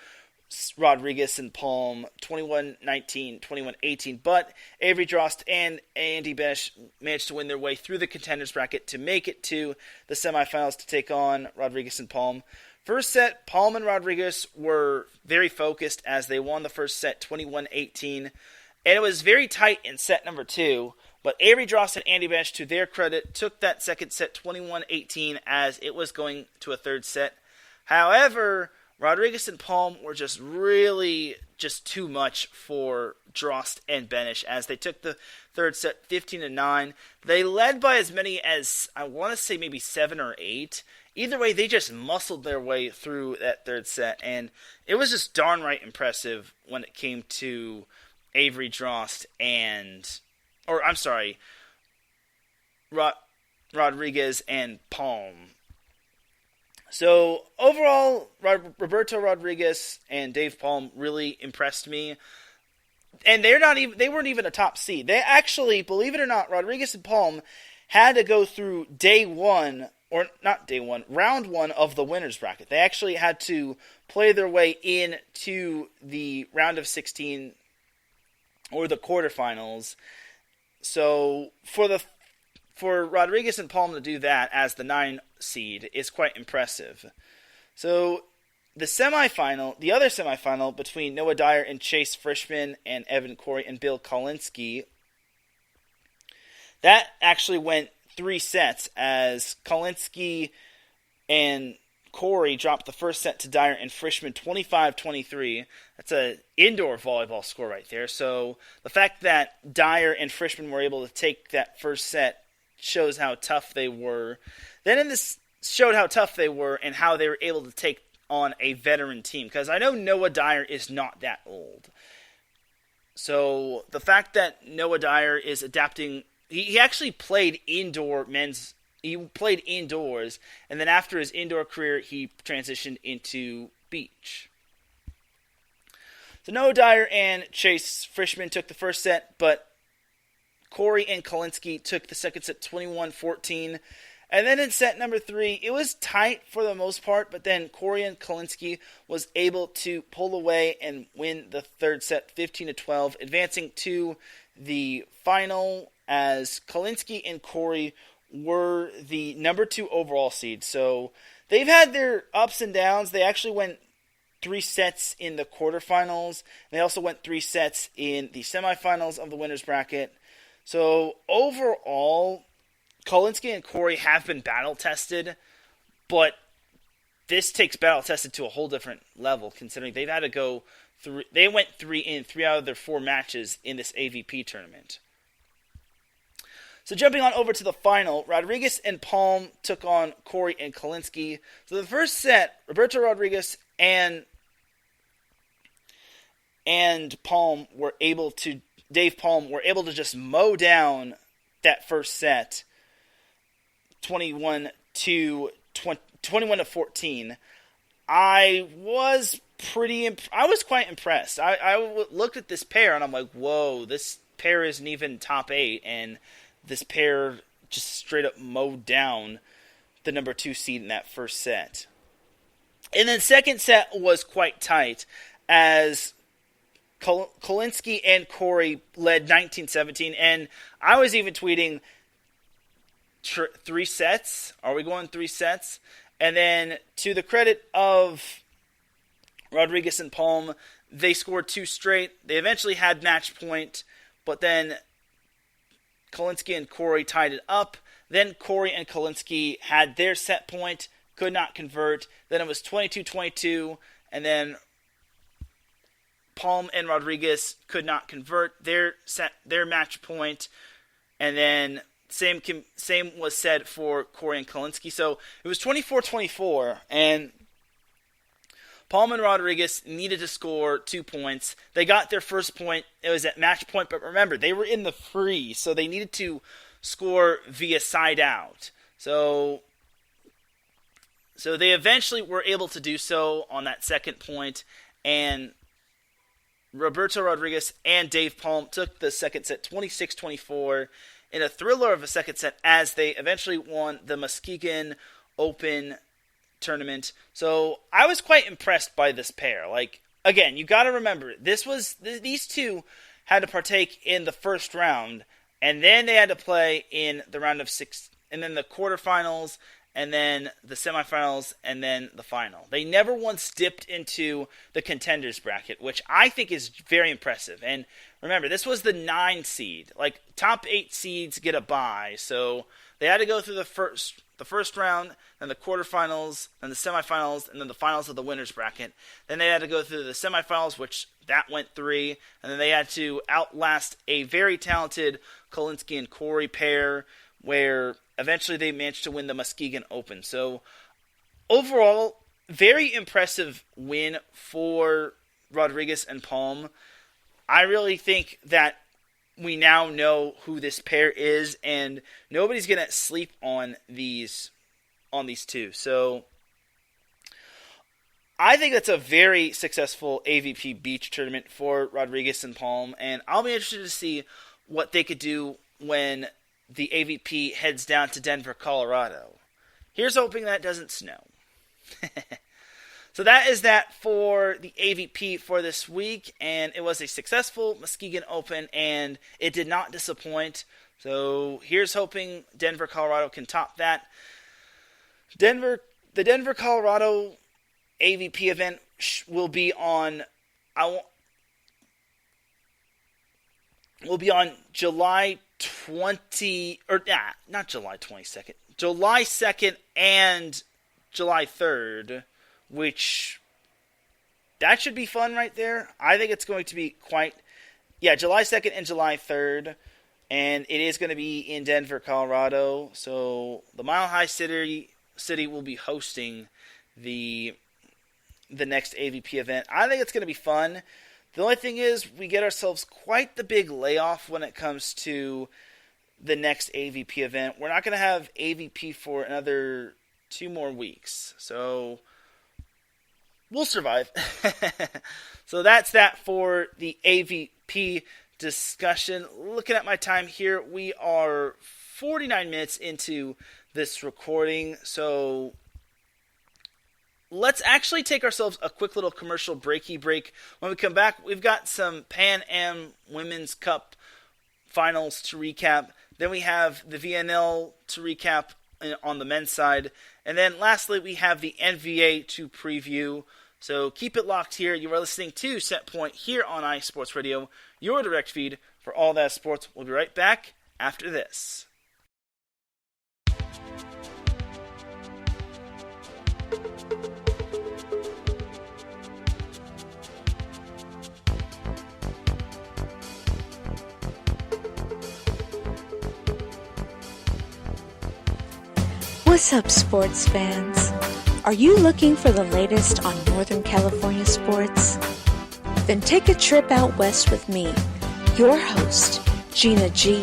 Rodriguez and Palm 21-19, 21-18, but Avery Drost and Andy Benish managed to win their way through the contenders bracket to make it to the semifinals to take on Rodriguez and Palm. First set, Palm and Rodriguez were very focused as they won the first set 21-18, and it was very tight in set number 2, but Avery Drost and Andy Benish, to their credit, took that second set 21-18 as it was going to a third set. However, Rodriguez and Palm were just too much for Drost and Benish as they took the third set 15-9. They led by as many as, I want to say maybe 7 or 8. Either way, they just muscled their way through that third set, and it was just darn right impressive when it came to Avery Drost Rodriguez and Palm. So, overall, Roberto Rodriguez and Dave Palm really impressed me. And they weren't even a top seed. They actually, believe it or not, Rodriguez and Palm had to go through round 1 of the winner's bracket. They actually had to play their way into the round of 16 or the quarterfinals. So for Rodriguez and Palm to do that as the 9 seed is quite impressive. So the other semifinal between Noah Dyer and Chase Frischman and Evan Corey and Bill Kolinsky, that actually went 3 sets as Kolinsky and Corey dropped the first set to Dyer and Frischman 25-23. That's an indoor volleyball score right there. So the fact that Dyer and Frischman were able to take that first set shows how tough they were. Then this showed how tough they were and how they were able to take on a veteran team. Because I know Noah Dyer is not that old. So the fact that Noah Dyer is adapting, he actually played indoors, and then after his indoor career, he transitioned into beach. So Noah Dyer and Chase Frischman took the first set, but Corey and Kalinsky took the second set 21-14. And then in set number 3, it was tight for the most part, but then Corey and Kalinsky was able to pull away and win the third set 15-12, advancing to the final as Kalinsky and Corey were the number 2 overall seed. So they've had their ups and downs. They actually went 3 sets in the quarterfinals. They also went 3 sets in the semifinals of the winner's bracket. So overall, Kalinsky and Corey have been battle-tested, but this takes battle-tested to a whole different level, considering they've had to go through. They went 3 out of their 4 matches in this AVP tournament. So jumping on over to the final, Rodriguez and Palm took on Corey and Kalinsky. So the first set, Roberto Rodriguez and Dave Palm were able to just mow down that first set, 21-14. I was quite impressed. I looked at this pair and I'm like, whoa, this pair isn't even top 8, and this pair just straight up mowed down the number 2 seed in that first set. And then second set was quite tight as Kalinsky and Corey led 19-17, and I was even tweeting 3 sets. Are we going 3 sets? And then to the credit of Rodriguez and Palm, they scored 2 straight. They eventually had match point, but then Kalinsky and Corey tied it up. Then Corey and Kalinsky had their set point, could not convert. Then it was 22-22, and then Palm and Rodriguez could not convert their match point, and then same was said for Corey and Kalinsky. So it was 24-24, and Palm and Rodriguez needed to score 2 points. They got their first point. It was at match point, but remember, they were in the free, so they needed to score via side out. So they eventually were able to do so on that second point, and Roberto Rodriguez and Dave Palm took the second set 26-24 in a thriller of a second set as they eventually won the Muskegon Open tournament. So I was quite impressed by this pair. Like, again, you got to remember, these two had to partake in the first round, and then they had to play in the round of 6, and then the quarterfinals, and then the semifinals, and then the final. They never once dipped into the contenders bracket, which I think is very impressive. And remember, this was the 9 seed. Like, top 8 seeds get a bye, so they had to go through the first round, then the quarterfinals, then the semifinals, and then the finals of the winner's bracket. Then they had to go through the semifinals, which that went 3, and then they had to outlast a very talented Kalinsky and Corey pair, where eventually they managed to win the Muskegon Open. So overall, very impressive win for Rodriguez and Palm. I really think that we now know who this pair is, and nobody's going to sleep on these two. So I think that's a very successful AVP beach tournament for Rodriguez and Palm, and I'll be interested to see what they could do when the AVP heads down to Denver, Colorado. Here's hoping that doesn't snow. So that is that for the AVP for this week, and it was a successful Muskegon Open, and it did not disappoint. So here's hoping Denver, Colorado can top that. The Denver, Colorado AVP event will be on July 20, or not July 22nd, July 2nd and July 3rd, which, that should be fun right there. I think it's going to be July 2nd and July 3rd, and it is going to be in Denver, Colorado, so the Mile High City will be hosting the next AVP event. I think it's going to be fun. The only thing is, we get ourselves quite the big layoff when it comes to the next AVP event. We're not going to have AVP for another 2 more weeks. So we'll survive. So that's that for the AVP discussion. Looking at my time here, we are 49 minutes into this recording, so let's actually take ourselves a quick little commercial breaky break. When we come back, we've got some Pan Am Women's Cup finals to recap. Then we have the VNL to recap on the men's side. And then lastly, we have the NVA to preview. So keep it locked here. You are listening to Set Point here on iSports Radio, your direct feed for all that sports. We'll be right back after this. What's up, sports fans? Are you looking for the latest on Northern California sports? Then take a trip out west with me, your host, Gina G,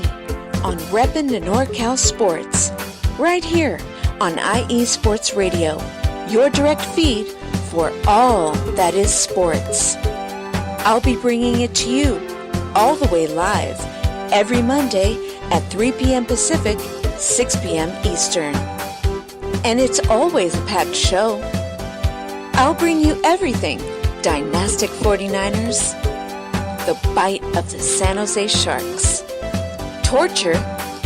on Reppin' the NorCal Sports, right here on IE Sports Radio, your direct feed for all that is sports. I'll be bringing it to you all the way live every Monday at 3 p.m. Pacific, 6 p.m. Eastern. And it's always a packed show. I'll bring you everything Dynastic 49ers, the bite of the San Jose Sharks, torture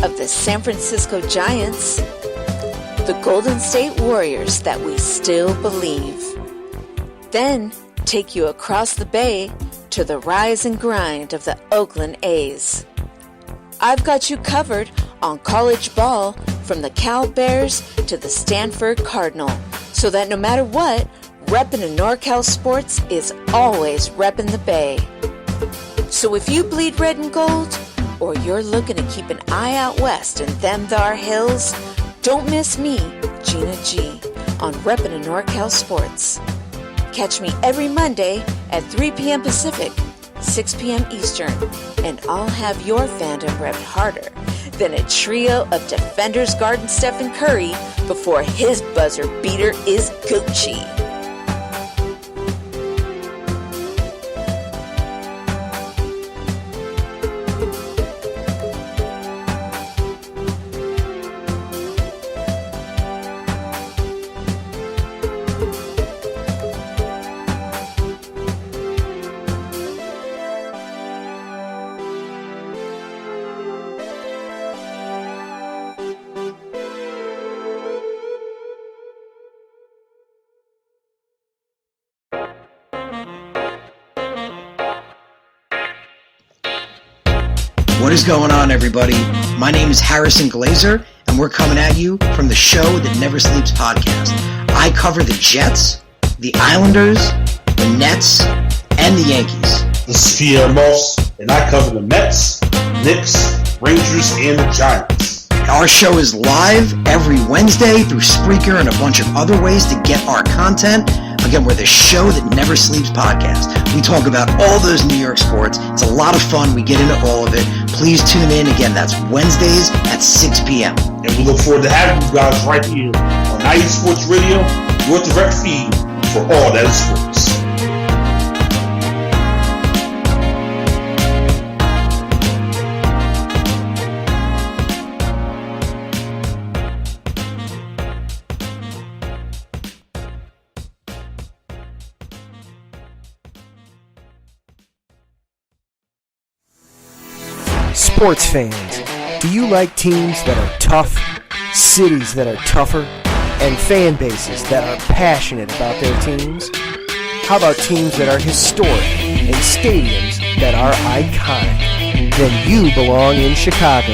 of the San Francisco Giants, the Golden State Warriors that we still believe. Then take you across the bay to the rise and grind of the Oakland A's. I've got you covered on college ball from the Cal Bears to the Stanford Cardinal, so that no matter what, reppin' in NorCal sports is always reppin' the Bay. So if you bleed red and gold, or you're looking to keep an eye out west in them thar hills, don't miss me, Gina G, on reppin' in NorCal sports. Catch me every Monday at 3 p.m. Pacific, 6 p.m. Eastern, and I'll have your fandom repped harder than a trio of defenders guarding Stephen Curry before his buzzer beater is Gucci. What is going on, everybody? My name is Harrison Glazer, and we're coming at you from the Show That Never Sleeps podcast. I cover the Jets, the Islanders, the Nets, and the Yankees. This is Pierre Moss, and I cover the Mets, Knicks, Rangers, and the Giants. Our show is live every Wednesday through Spreaker and a bunch of other ways to get our content. Again, we're the Show That Never Sleeps podcast. We talk about all those New York sports. It's a lot of fun. We get into all of it. Please tune in. Again, that's Wednesdays at 6 p.m. And we look forward to having you guys right here on IE Sports Radio, your direct feed for all that is sports. Sports fans, do you like teams that are tough, cities that are tougher, and fan bases that are passionate about their teams? How about teams that are historic and stadiums that are iconic? Then you belong in Chicago,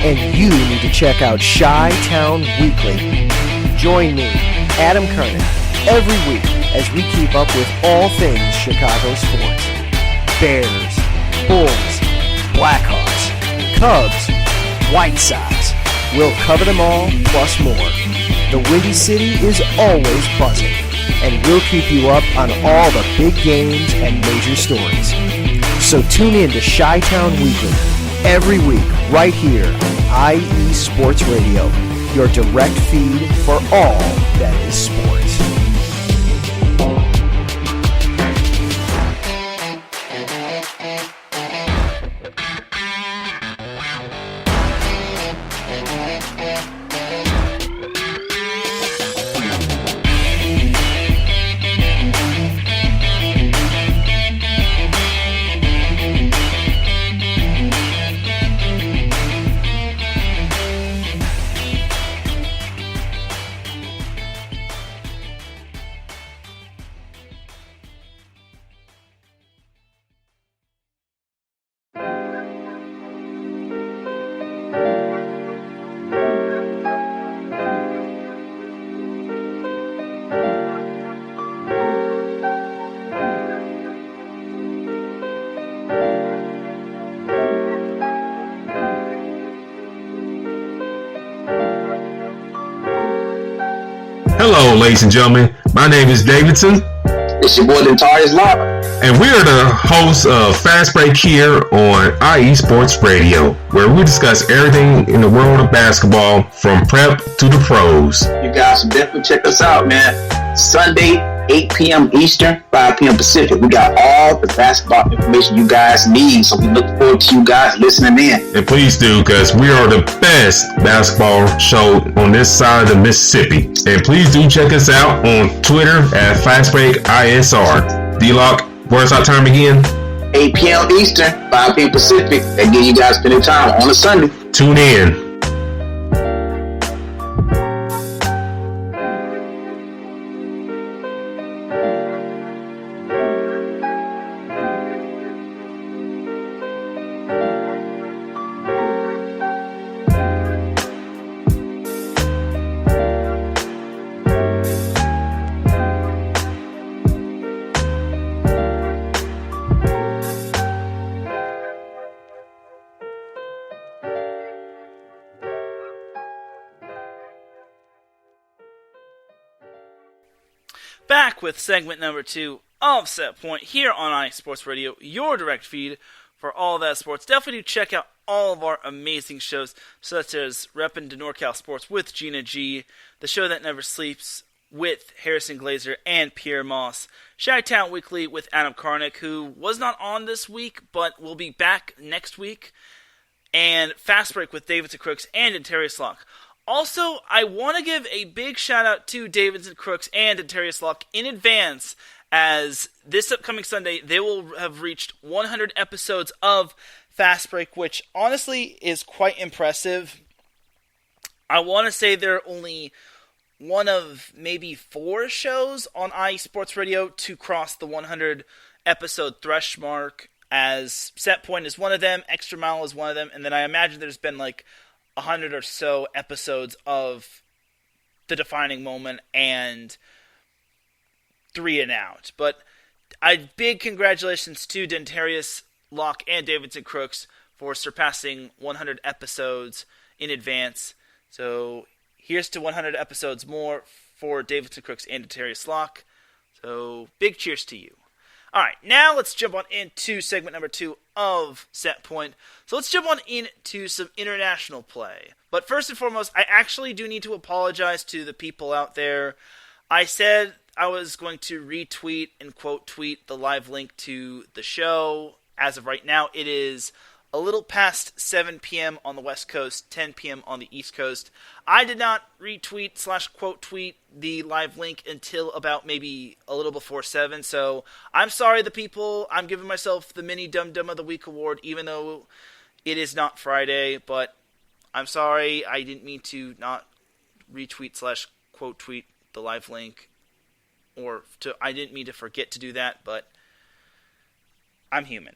and you need to check out Chi-Town Weekly. Join me, Adam Kernan, every week as we keep up with all things Chicago sports. Bears, Bulls, Blackhawks, Cubs, White Sox. We'll cover them all, plus more. The Windy City is always buzzing, and we'll keep you up on all the big games and major stories. So tune in to Chi-Town Weekly every week right here on IE Sports Radio, your direct feed for all that is sports. Hello, ladies and gentlemen. My name is Davidson. It's your boy, Dentarius Locke. And we are the hosts of Fast Break here on IE Sports Radio, where we discuss everything in the world of basketball from prep to the pros. You guys should definitely check us out, man. Sunday, 8 p.m. Eastern, 5 p.m. Pacific. We got all the basketball information you guys need, so we look forward to you guys listening in. And please do, because we are the best basketball show on this side of the Mississippi. And please do check us out on Twitter at FastBreakISR. D-Lock, where's our time again? 8 p.m. Eastern, 5 p.m. Pacific. That gives you guys plenty of time on a Sunday. Tune in. Back with segment number 2 of Set Point here on IE Sports Radio, your direct feed for all that sports. Definitely do check out all of our amazing shows, such as Reppin' to NorCal Sports with Gina G, The Show That Never Sleeps with Harrison Glazer and Pierre Moss, Chi-Town Weekly with Adam Karnick, who was not on this week, but will be back next week, and Fast Break with Davidson Crooks and Dentarius Locke. Also, I want to give a big shout-out to Davidson Crooks and Dentarius Locke in advance, as this upcoming Sunday, they will have reached 100 episodes of Fast Break, which honestly is quite impressive. I want to say they're only one of maybe 4 shows on IE Sports Radio to cross the 100 episode thresh mark, as Set Point is one of them, Extra Mile is one of them, and then I imagine there's been like 100 or so episodes of The Defining Moment and 3 and Out. But a big congratulations to Dentarius Locke and Davidson Crooks for surpassing 100 episodes in advance. So here's to 100 episodes more for Davidson Crooks and Dentarius Locke. So big cheers to you. All right, now let's jump on into segment number 2 of Set Point. So let's jump on into some international play. But first and foremost, I actually do need to apologize to the people out there. I said I was going to retweet and quote tweet the live link to the show. As of right now, it is a little past 7 p.m. on the West Coast, 10 p.m. on the East Coast. I did not retweet / quote tweet the live link until about maybe a little before 7, so I'm sorry the people. I'm giving myself the mini Dum Dum of the Week award, even though it is not Friday, but I'm sorry. I didn't mean to not retweet / quote tweet the live link, I didn't mean to forget to do that, but I'm human.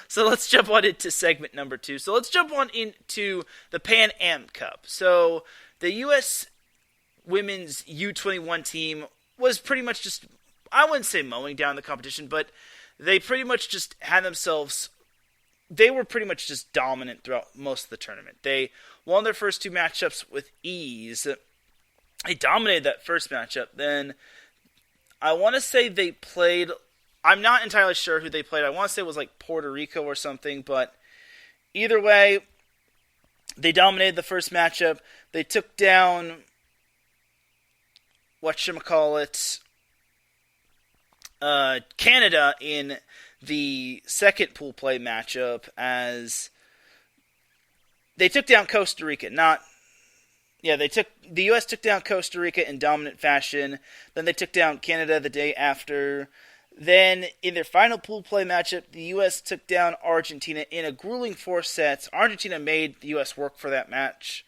So let's jump on into segment number 2. So let's jump on into the Pan Am Cup. So the U.S. women's U21 team was pretty much just, I wouldn't say mowing down the competition, but they pretty much just had themselves, they were pretty much just dominant throughout most of the tournament. They won their first 2 matchups with ease. They dominated that first matchup. Then I want to say they played, I'm not entirely sure who they played. I want to say it was like Puerto Rico or something, but either way, they dominated the first matchup. They took down, Canada in the second pool play matchup, as they took down Costa Rica. The U.S. took down Costa Rica in dominant fashion. Then they took down Canada the day after. Then, in their final pool play matchup, the U.S. took down Argentina in a grueling 4 sets. Argentina made the U.S. work for that match,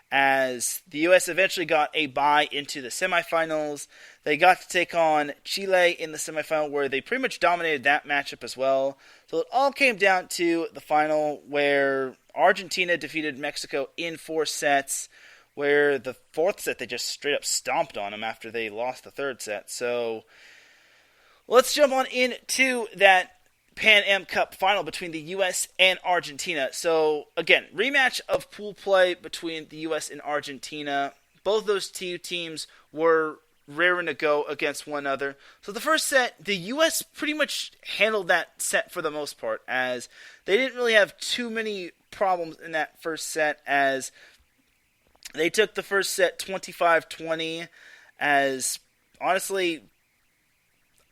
as the U.S. eventually got a bye into the semifinals. They got to take on Chile in the semifinal, where they pretty much dominated that matchup as well. So it all came down to the final, where Argentina defeated Mexico in 4 sets, where the 4th set they just straight up stomped on them after they lost the 3rd set. So let's jump on into that Pan Am Cup final between the U.S. and Argentina. So, again, rematch of pool play between the U.S. and Argentina. both those TU teams were raring to go against one another. So the first set, the U.S. pretty much handled that set for the most part, as they didn't really have too many problems in that first set, as they took the first set 25-20, as honestly,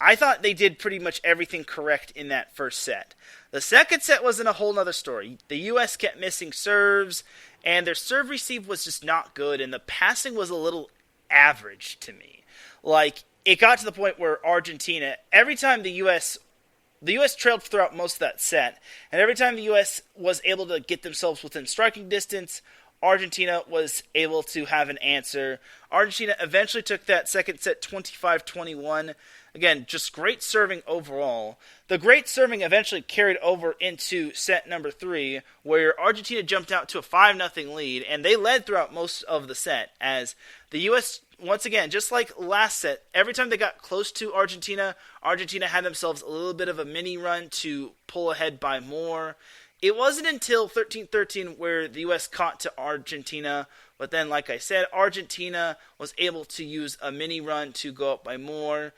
I thought they did pretty much everything correct in that first set. The second set was in a whole nother story. The U.S. kept missing serves, and their serve receive was just not good, and the passing was a little average to me. Like, it got to the point where Argentina, every time the U.S. trailed throughout most of that set, and every time the U.S. was able to get themselves within striking distance, Argentina was able to have an answer. Argentina eventually took that second set 25-21. Again, just great serving overall. The great serving eventually carried over into set number 3, where Argentina jumped out to a 5-0 lead, and they led throughout most of the set, as the U.S., once again, just like last set, every time they got close to Argentina, Argentina had themselves a little bit of a mini run to pull ahead by more. It wasn't until 13-13 where the U.S. caught to Argentina, but then, like I said, Argentina was able to use a mini run to go up by more.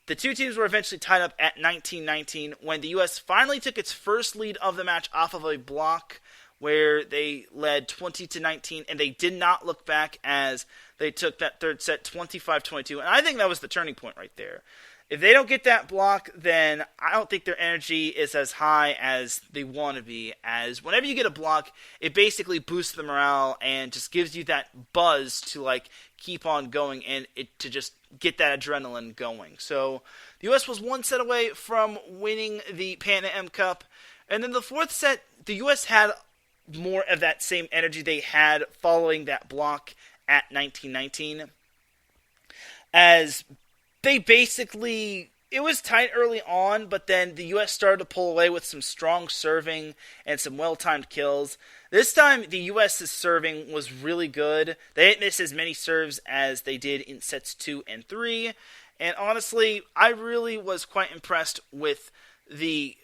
The two teams were eventually tied up at 19-19 when the U.S. finally took its first lead of the match off of a block, where they led 20-19, and they did not look back as they took that third set 25-22, and I think that was the turning point right there. If they don't get that block, then I don't think their energy is as high as they want to be, as whenever you get a block, it basically boosts the morale and just gives you that buzz to like keep on going and to just get that adrenaline going. So the U.S. was one set away from winning the Pan Am Cup, and then the fourth set, the U.S. had more of that same energy they had following that block at 19-19, as they basically, it was tight early on, but then the U.S. started to pull away with some strong serving and some well-timed kills. This time, the U.S.'s serving was really good. They didn't miss as many serves as they did in sets 2 and 3, and honestly, I really was quite impressed with the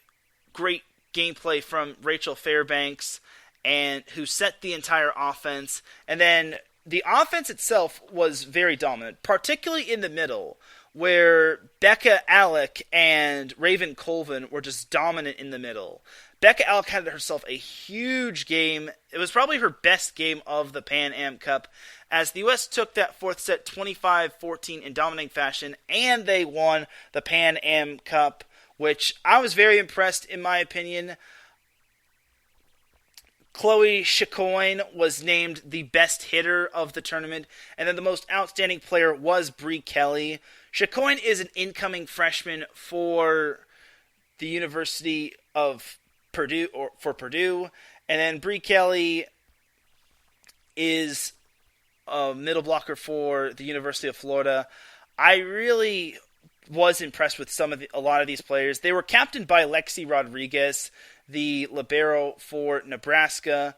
great gameplay from Rachel Fairbanks, and who set the entire offense. And then the offense itself was very dominant, particularly in the middle, where Becca Alec and Raven Colvin were just dominant in the middle. Becca Alec had herself a huge game. It was probably her best game of the Pan Am Cup, as the U.S. took that fourth set 25-14 in dominating fashion, and they won the Pan Am Cup, which I was very impressed, in my opinion. Chloe Chicoine was named the best hitter of the tournament, and then the most outstanding player was Bree Kelly. Chicoine is an incoming freshman for the University of Purdue, and then Bree Kelly is a middle blocker for the University of Florida. I really was impressed with a lot of these players. They were captained by Teran Rodriguez, the libero for Nebraska.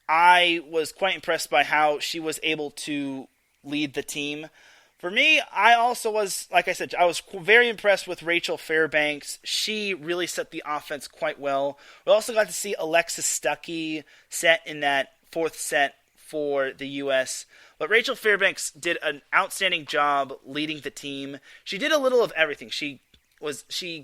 I was quite impressed by how she was able to lead the team. For me, I also was, like I said, I was very impressed with Rachel Fairbanks. She really set the offense quite well. We also got to see Alexis Stuckey set in that fourth set for the U.S., but Rachel Fairbanks did an outstanding job leading the team. She did a little of everything. She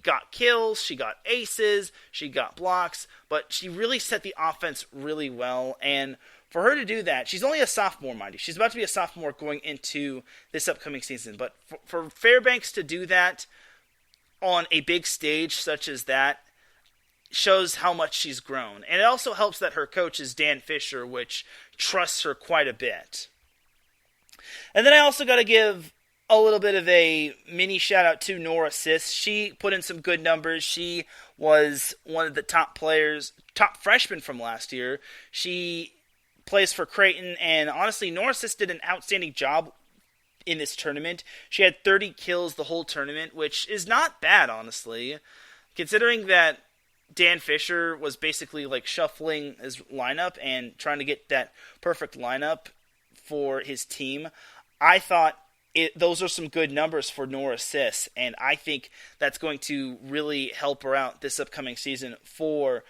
got kills, she got aces, she got blocks, but she really set the offense really well. And for her to do that, she's only a sophomore, mind you. She's about to be a sophomore going into this upcoming season. But for Fairbanks to do that on a big stage such as that shows how much she's grown. And it also helps that her coach is Dan Fisher, which trusts her quite a bit. And then I also got to give a little bit of a mini shout out to Nora Sis. She put in some good numbers. She was one of the top freshmen from last year. She plays for Creighton, and honestly, Nora Sis did an outstanding job in this tournament. She had 30 kills the whole tournament, which is not bad, honestly, considering that Dan Fisher was basically like shuffling his lineup and trying to get that perfect lineup for his team. I thought those are some good numbers for Nora Sis, and I think that's going to really help her out this upcoming season for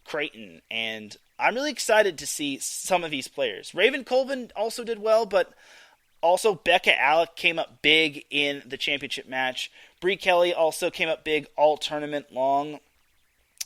Creighton. And I'm really excited to see some of these players. Raven Colvin also did well, but also Becca Alec came up big in the championship match. Bree Kelly also came up big all tournament long.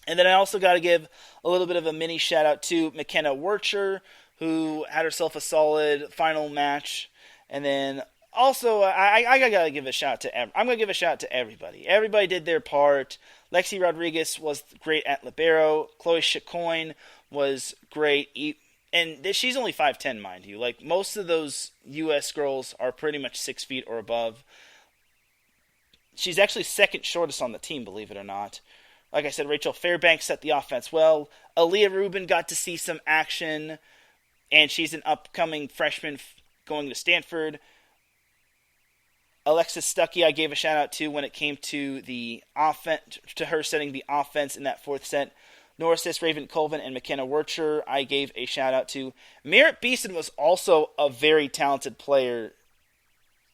And then I also got to give a little bit of a mini shout out to McKenna Wercher, who had herself a solid final match. And then also, I gotta give a shout to. I'm gonna give a shout to everybody. Everybody did their part. Lexi Rodriguez was great at libero. Chloe Chicoine was great, and she's only 5'10", mind you. Like most of those U.S. girls are pretty much 6 feet or above. She's actually second shortest on the team, believe it or not. Like I said, Rachel Fairbanks set the offense well. Aaliyah Rubin got to see some action, and she's an upcoming freshman going to Stanford. Alexis Stuckey I gave a shout-out to when it came to the offense, to her setting the offense in that fourth set. Norris, Raven Colvin, and McKenna Wercher I gave a shout-out to. Merritt Beeson was also a very talented player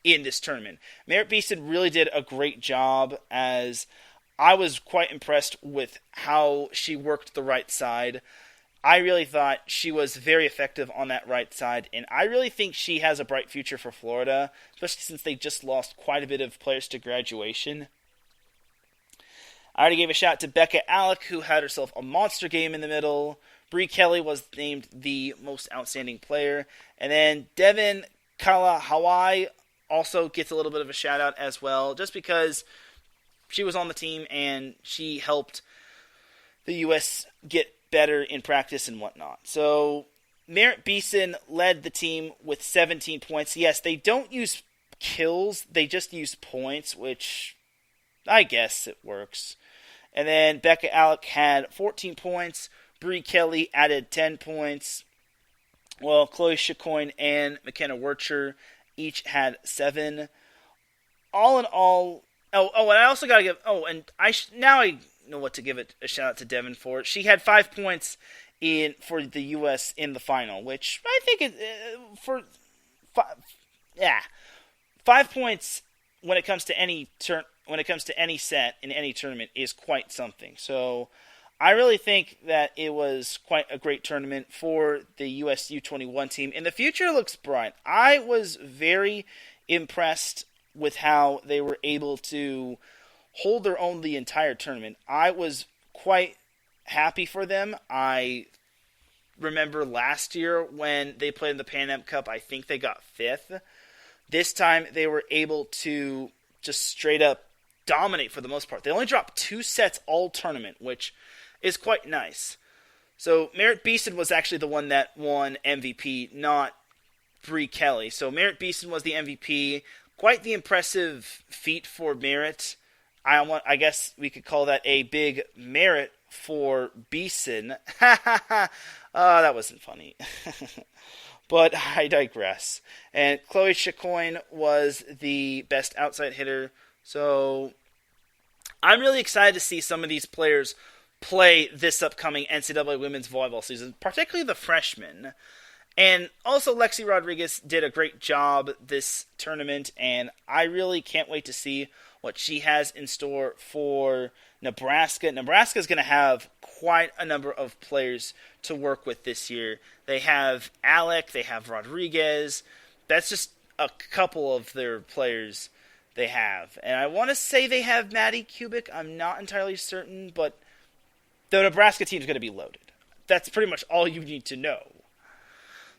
in this tournament. Merritt Beeson really did a great job, as I was quite impressed with how she worked the right side. I really thought she was very effective on that right side, and I really think she has a bright future for Florida, especially since they just lost quite a bit of players to graduation. I already gave a shout to Becca Alec, who had herself a monster game in the middle. Bree Kelly was named the most outstanding player. And then Devin Kalahawai also gets a little bit of a shout out as well, just because she was on the team and she helped the U.S. get better in practice and whatnot. So Merritt Beeson led the team with 17 points. Yes, they don't use kills, they just use points, which I guess it works. And then Becca Alec had 14 points. Bree Kelly added 10 points. Well, Chloe Chicoine and McKenna Wercher each had 7. All in all, and I also got to give, now I know what to give it a shout out to Devin for. She had 5 points for the U.S. in the final, which I think 5 points when it comes to any set in any tournament is quite something. So I really think that it was quite a great tournament for the U.S. U21 team, and the future looks bright. I was very impressed with how they were able to hold their own the entire tournament. I was quite happy for them. I remember last year when they played in the Pan Am Cup, I think they got 5th. This time they were able to just straight up dominate for the most part. They only dropped 2 sets all tournament, which is quite nice. So Merritt Beeson was actually the one that won MVP, not Bree Kelly. So Merritt Beeson was the MVP. Quite the impressive feat for Merritt. I guess we could call that a big merit for Beeson. That wasn't funny. But I digress. And Chloe Chicoine was the best outside hitter. So I'm really excited to see some of these players play this upcoming NCAA women's volleyball season, particularly the freshmen. And also Lexi Rodriguez did a great job this tournament, and I really can't wait to see what she has in store for Nebraska. Nebraska is going to have quite a number of players to work with this year. They have Alec, they have Rodriguez. That's just a couple of their players they have. And I want to say they have Maddie Kubik. I'm not entirely certain, but the Nebraska team is going to be loaded. That's pretty much all you need to know.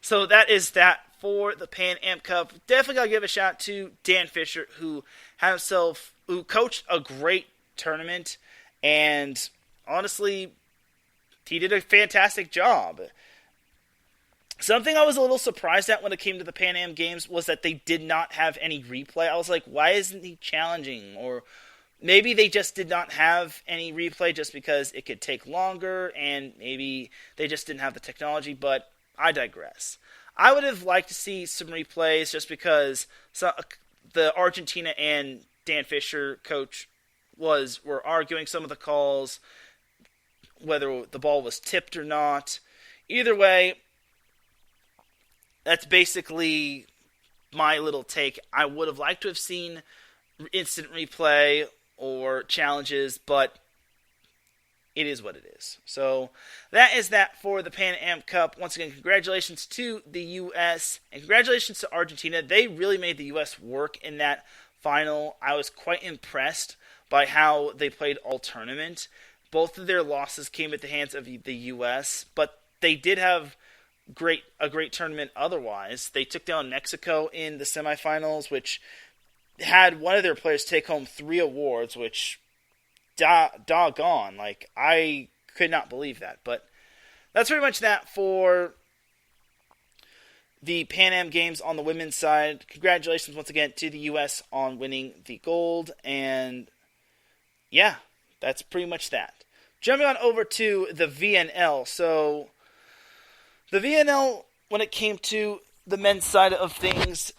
So that is that for the Pan Am Cup. Definitely got to give a shout out to Dan Fisher, who coached a great tournament, and honestly, he did a fantastic job. Something I was a little surprised at when it came to the Pan Am Games was that they did not have any replay. I was like, why isn't he challenging? Or maybe they just did not have any replay just because it could take longer, and maybe they just didn't have the technology, but I digress. I would have liked to see some replays just because the Argentina and Dan Fisher coach were arguing some of the calls, whether the ball was tipped or not. Either way, that's basically my little take. I would have liked to have seen instant replay or challenges, but it is what it is. So that is that for the Pan Am Cup. Once again, congratulations to the U.S. and congratulations to Argentina. They really made the U.S. work in that final. I was quite impressed by how they played all tournament. Both of their losses came at the hands of the U.S., but they did have a great tournament otherwise. They took down Mexico in the semifinals, which had one of their players take home 3 awards, which doggone, like, I could not believe that. But that's pretty much that for the Pan Am Games on the women's side. Congratulations once again to the U.S. on winning the gold, and yeah, that's pretty much that. Jumping on over to the VNL. So the VNL, when it came to the men's side of things,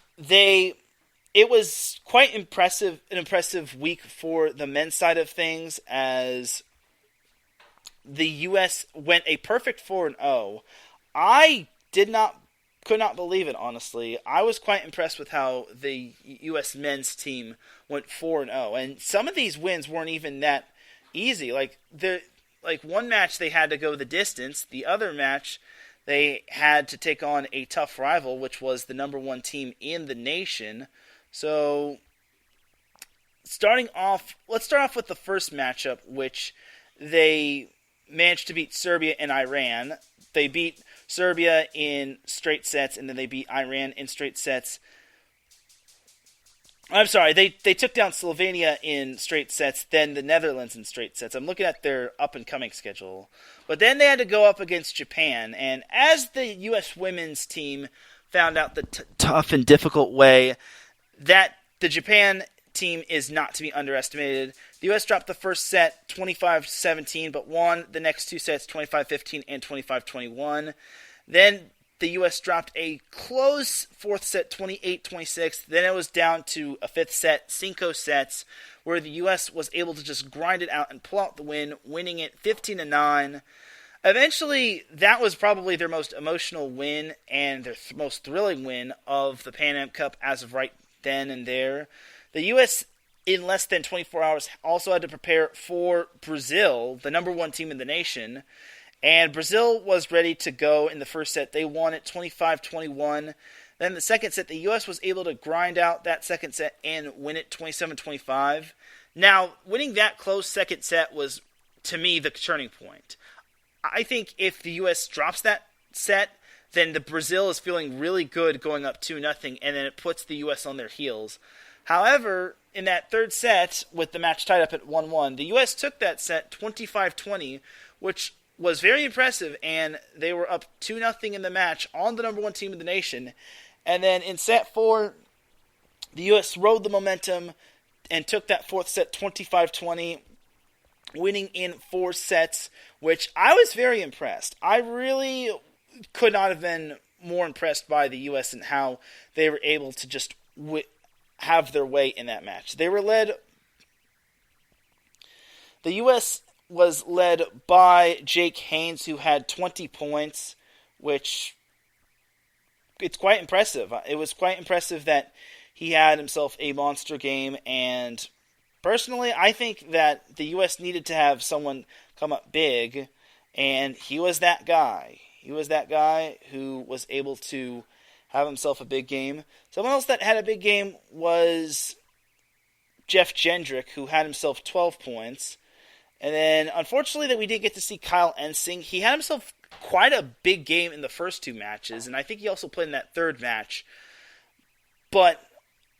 it was quite an impressive week for the men's side of things, as the U.S. went a perfect 4-0. I could not believe it, honestly. I was quite impressed with how the U.S. men's team went 4-0, and some of these wins weren't even that easy. Like one match they had to go the distance. The other match they had to take on a tough rival, which was the number 1 team in the nation. So, let's start off with the first matchup, which they managed to beat Serbia and Iran. They beat Serbia in straight sets, and then they beat Iran in straight sets. I'm sorry, they took down Slovenia in straight sets, then the Netherlands in straight sets. I'm looking at their up-and-coming schedule. But then they had to go up against Japan, and as the U.S. women's team found out the tough and difficult way that the Japan team is not to be underestimated. The U.S. dropped the first set 25-17, but won the next 2 sets 25-15 and 25-21. Then the U.S. dropped a close 4th set 28-26. Then it was down to a 5th set, 5 sets, where the U.S. was able to just grind it out and pull out the win, winning it 15-9. Eventually, that was probably their most emotional win and their most thrilling win of the Pan Am Cup as of right then and there. The U.S., in less than 24 hours, also had to prepare for Brazil, the number 1 team in the nation. And Brazil was ready to go in the first set. They won it 25-21. Then the second set, the U.S. was able to grind out that second set and win it 27-25. Now, winning that close second set was, to me, the turning point. I think if the U.S. drops that set, then the Brazil is feeling really good going up 2-0, and then it puts the U.S. on their heels. However, in that third set, with the match tied up at 1-1, the U.S. took that set 25-20, which was very impressive, and they were up 2-0 in the match on the number 1 team in the nation. And then in set 4, the U.S. rode the momentum and took that 4th set 25-20, winning in 4 sets, which I was very impressed. I really could not have been more impressed by the U.S. and how they were able to just have their way in that match. The U.S. was led by Jake Haynes, who had 20 points, which it's quite impressive. It was quite impressive that he had himself a monster game, and personally, I think that the U.S. needed to have someone come up big, and he was that guy. He was that guy who was able to have himself a big game. Someone else that had a big game was Jeff Jendrick, who had himself 12 points. And then, unfortunately, that we didn't get to see Kyle Ensing. He had himself quite a big game in the first 2 matches, and I think he also played in that third match. But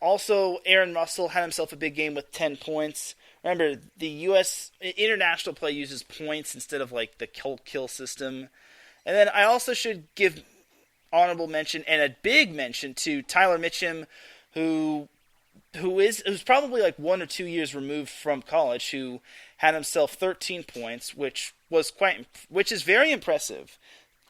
also, Aaron Russell had himself a big game with 10 points. Remember, the U.S. international play uses points instead of like the kill system. And then I also should give honorable mention and a big mention to Tyler Mitchum, who's probably like 1 or 2 years removed from college, who had himself 13 points, which is very impressive.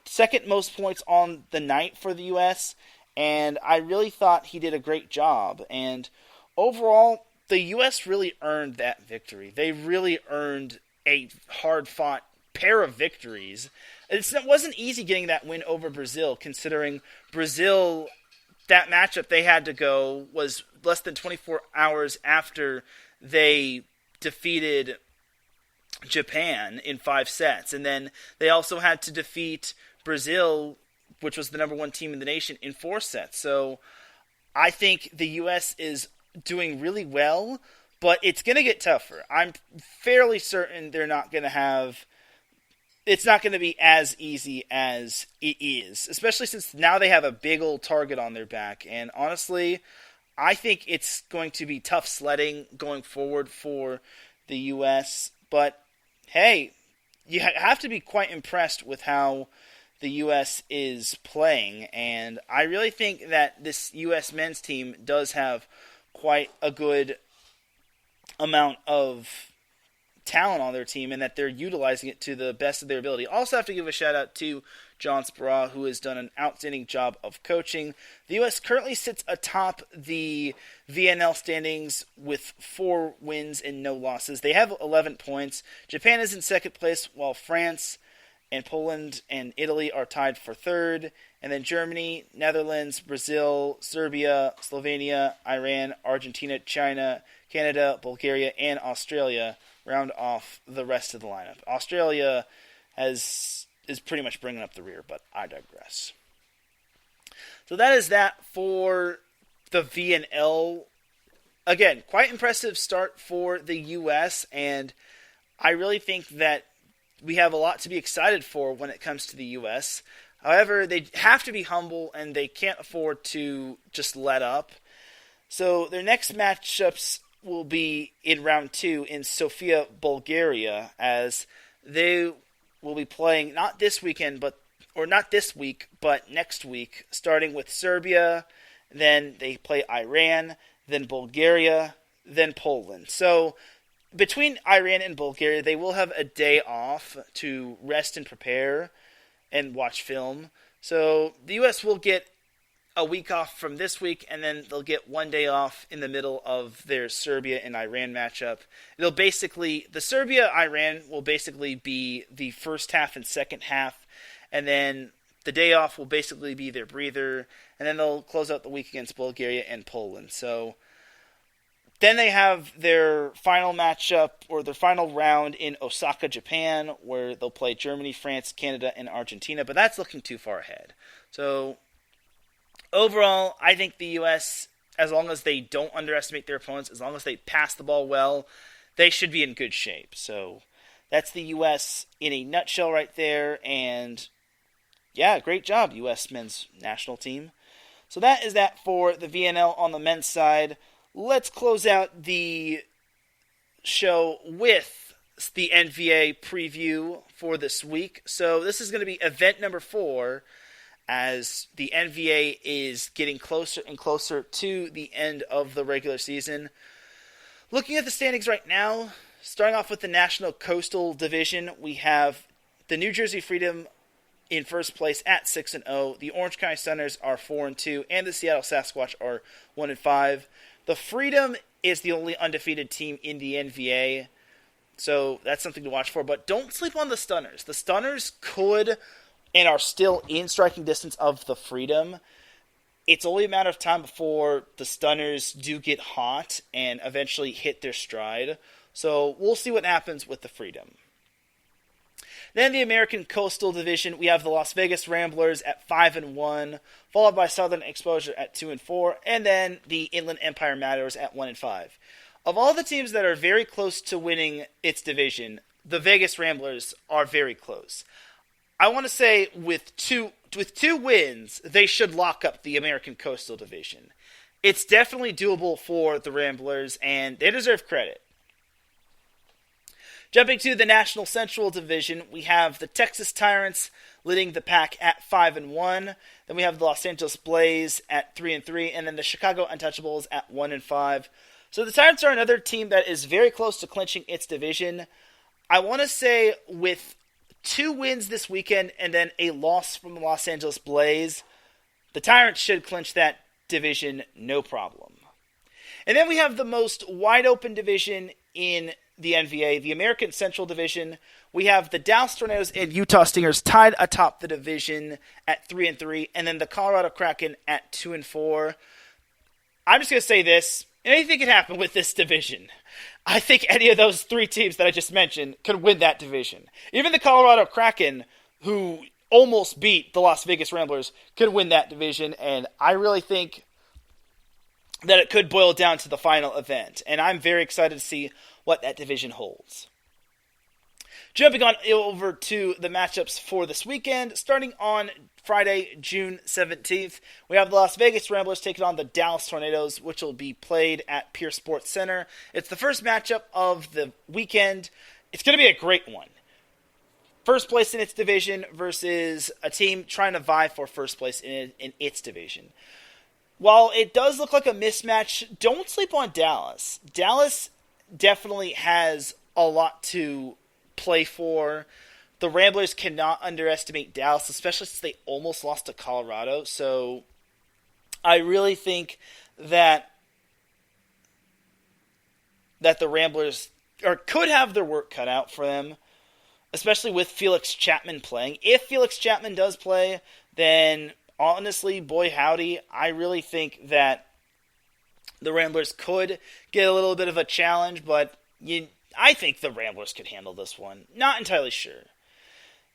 Second most points on the night for the U.S., and I really thought he did a great job. And overall, the U.S. really earned that victory. They really earned a hard-fought pair of victories. It wasn't easy getting that win over Brazil, considering Brazil, that matchup they had to go was less than 24 hours after they defeated Japan in 5 sets. And then they also had to defeat Brazil, which was the number 1 team in the nation, in 4 sets. So I think the U.S. is doing really well, but it's going to get tougher. I'm fairly certain they're not going to have... It's not going to be as easy as it is, especially since now they have a big old target on their back. And honestly, I think it's going to be tough sledding going forward for the U.S. But hey, you have to be quite impressed with how the U.S. is playing. And I really think that this U.S. men's team does have quite a good amount of talent on their team and that they're utilizing it to the best of their ability. Also have to give a shout out to John Speraw, who has done an outstanding job of coaching. The U.S. currently sits atop the VNL standings with 4 wins and no losses. They have 11 points. Japan is in second place, while France and Poland and Italy are tied for third. And then Germany, Netherlands, Brazil, Serbia, Slovenia, Iran, Argentina, China, Canada, Bulgaria, and Australia round off the rest of the lineup. Australia is pretty much bringing up the rear, but I digress. So that is that for the VNL. Again, quite impressive start for the U.S., and I really think that we have a lot to be excited for when it comes to the U.S. However, they have to be humble, and they can't afford to just let up. So their next matchups will be in round 2 in Sofia, Bulgaria, as they will be playing not this week, but next week, starting with Serbia, then they play Iran, then Bulgaria, then Poland. So between Iran and Bulgaria, they will have a day off to rest and prepare and watch film. So the U.S. will get a week off from this week, and then they'll get 1 day off in the middle of their Serbia and Iran matchup. The Serbia-Iran will basically be the first half and second half, and then the day off will basically be their breather, and then they'll close out the week against Bulgaria and Poland. So then they have their final matchup, or their final round in Osaka, Japan, where they'll play Germany, France, Canada, and Argentina, but that's looking too far ahead. So overall, I think the U.S., as long as they don't underestimate their opponents, as long as they pass the ball well, they should be in good shape. So that's the U.S. in a nutshell right there. And yeah, great job, U.S. men's national team. So that is that for the VNL on the men's side. Let's close out the show with the NVA preview for this week. So this is going to be event number 4, as the NVA is getting closer and closer to the end of the regular season. Looking at the standings right now, starting off with the National Coastal Division, we have the New Jersey Freedom in first place at 6-0. The Orange County Stunners are 4-2, and the Seattle Sasquatch are 1-5. The Freedom is the only undefeated team in the NVA, so that's something to watch for. But don't sleep on the Stunners. The Stunners could and are still in striking distance of the Freedom. It's only a matter of time before the Stunners do get hot and eventually hit their stride. So we'll see what happens with the Freedom. Then the American Coastal Division, we have the Las Vegas Ramblers at 5-1, followed by Southern Exposure at 2-4, and then the Inland Empire Matadors at 1-5. Of all the teams that are very close to winning its division, the Vegas Ramblers are very close. I want to say with two wins, they should lock up the American Coastal Division. It's definitely doable for the Ramblers, and they deserve credit. Jumping to the National Central Division, we have the Texas Tyrants leading the pack at 5-1. Then we have the Los Angeles Blaze at 3-3, and then the Chicago Untouchables at 1-5. So the Tyrants are another team that is very close to clinching its division. I want to say with 2 wins this weekend and then a loss from the Los Angeles Blaze, the Tyrants should clinch that division no problem. And then we have the most wide open division in the NVA, the American Central Division. We have the Dallas Tornadoes and Utah Stingers tied atop the division at 3-3, and then the Colorado Kraken at 2-4. I'm just going to say this. Anything can happen with this division. I think any of those three teams that I just mentioned could win that division. Even the Colorado Kraken, who almost beat the Las Vegas Ramblers, could win that division, and I really think that it could boil down to the final event, and I'm very excited to see what that division holds. Jumping on over to the matchups for this weekend, starting on Friday, June 17th, we have the Las Vegas Ramblers taking on the Dallas Tornadoes, which will be played at Pierce Sports Center. It's the first matchup of the weekend. It's going to be a great one. First place in its division versus a team trying to vie for first place in its division. While it does look like a mismatch, don't sleep on Dallas. Dallas definitely has a lot to play for. The Ramblers cannot underestimate Dallas, especially since they almost lost to Colorado. So I really think that the Ramblers could have their work cut out for them, especially with Felix Chapman playing. If Felix Chapman does play, then honestly, boy howdy, I really think that the Ramblers could get a little bit of a challenge, but I think the Ramblers could handle this one. Not entirely sure.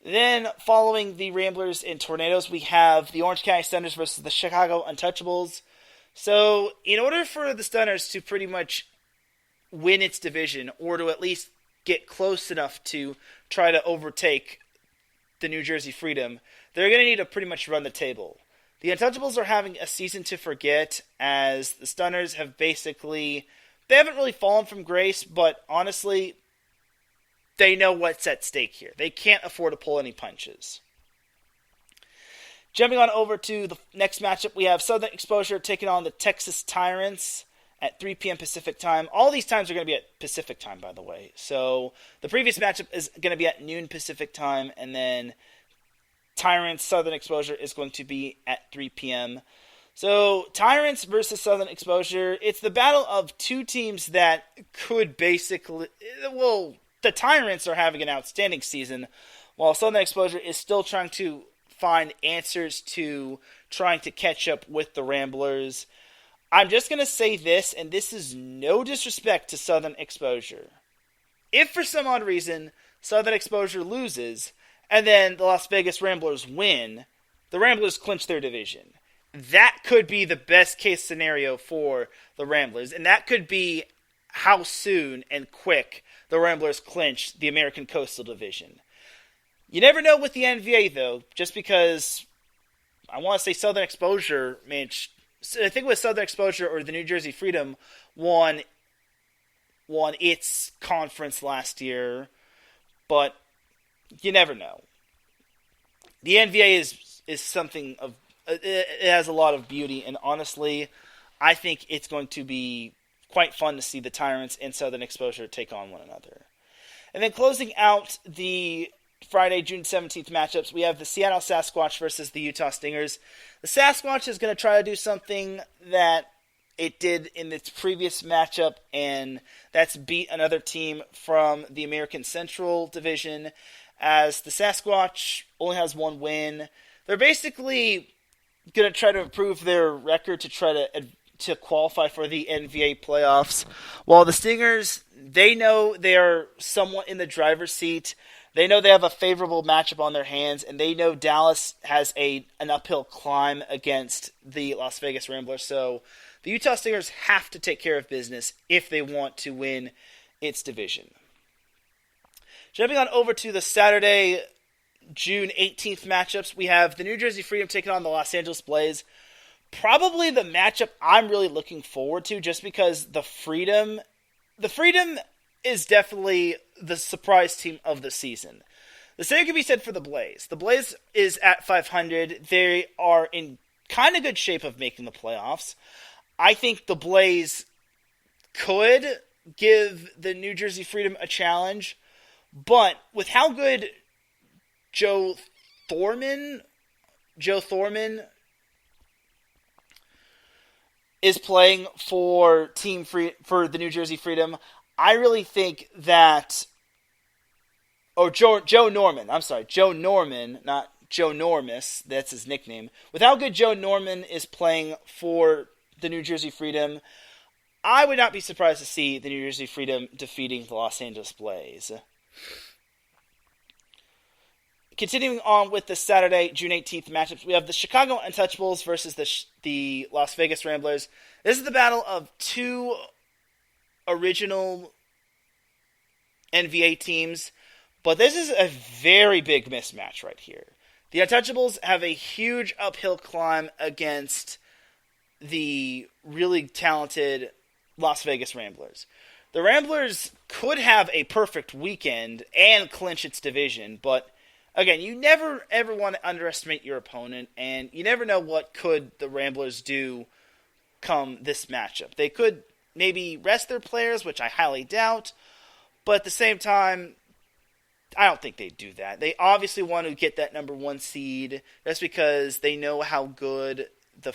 Then, following the Ramblers and Tornadoes, we have the Orange County Stunners versus the Chicago Untouchables. So, in order for the Stunners to pretty much win its division, or to at least get close enough to try to overtake the New Jersey Freedom, they're going to need to pretty much run the table. The Untouchables are having a season to forget, as the Stunners have basically... They haven't really fallen from grace, but honestly, they know what's at stake here. They can't afford to pull any punches. Jumping on over to the next matchup, we have Southern Exposure taking on the Texas Tyrants at 3 p.m. Pacific time. All these times are going to be at Pacific time, by the way. So the previous matchup is going to be at noon Pacific time, and then Tyrants Southern Exposure is going to be at 3 p.m. So Tyrants versus Southern Exposure, it's the battle of two teams that could basically... Well, the Tyrants are having an outstanding season, while Southern Exposure is still trying to find answers to trying to catch up with the Ramblers. I'm just going to say this, and this is no disrespect to Southern Exposure. If for some odd reason Southern Exposure loses, and then the Las Vegas Ramblers win, the Ramblers clinch their division. That could be the best case scenario for the Ramblers, and that could be how soon and quick the Ramblers clinch the American Coastal Division. You never know with the NVA, though, just because I want to say Southern Exposure, I think it was Southern Exposure or the New Jersey Freedom won its conference last year, but you never know. The NVA is something of... It has a lot of beauty, and honestly, I think it's going to be quite fun to see the Tyrants and Southern Exposure take on one another. And then closing out the Friday, June 17th matchups, we have the Seattle Sasquatch versus the Utah Stingers. The Sasquatch is going to try to do something that it did in its previous matchup, and that's beat another team from the American Central Division, as the Sasquatch only has one win. They're basically going to try to improve their record to try to qualify for the NVA playoffs. While the Stingers, they know they are somewhat in the driver's seat. They know they have a favorable matchup on their hands, and they know Dallas has an uphill climb against the Las Vegas Ramblers. So the Utah Stingers have to take care of business if they want to win its division. Jumping on over to the Saturday, June 18th matchups, we have the New Jersey Freedom taking on the Los Angeles Blaze. Probably the matchup I'm really looking forward to, just because the Freedom is definitely the surprise team of the season. The same can be said for the Blaze. The Blaze is at 500. They are in kind of good shape of making the playoffs. I think the Blaze could give the New Jersey Freedom a challenge, but with how good Joe Thorman is playing for the New Jersey Freedom, I really think that Joe Norman, not Joe Normus, that's his nickname. With how good Joe Norman is playing for the New Jersey Freedom, I would not be surprised to see the New Jersey Freedom defeating the Los Angeles Blaze. Continuing on with the Saturday, June 18th matchups, we have the Chicago Untouchables versus the Las Vegas Ramblers. This is the battle of two original NVA teams, but this is a very big mismatch right here. The Untouchables have a huge uphill climb against the really talented Las Vegas Ramblers. The Ramblers could have a perfect weekend and clinch its division, but again, you never ever want to underestimate your opponent, and you never know what could the Ramblers do come this matchup. They could maybe rest their players, which I highly doubt, but at the same time, I don't think they'd do that. They obviously want to get that number 1 seed just because they know how good the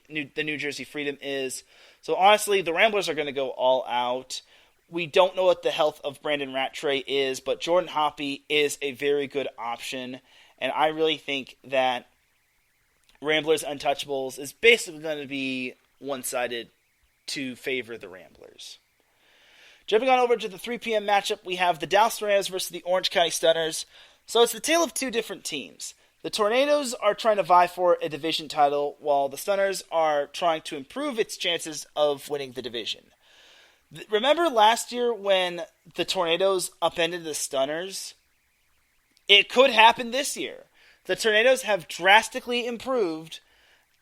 New Jersey Freedom is. So honestly, the Ramblers are going to go all out. We don't know what the health of Brandon Rattray is, but Jordan Hoppe is a very good option, and I really think that Ramblers Untouchables is basically going to be one-sided to favor the Ramblers. Jumping on over to the 3 p.m. matchup, we have the Dallas Tornadoes versus the Orange County Stunners. So it's the tale of two different teams. The Tornadoes are trying to vie for a division title, while the Stunners are trying to improve its chances of winning the division. Remember last year when the Tornadoes upended the Stunners? It could happen this year. The Tornadoes have drastically improved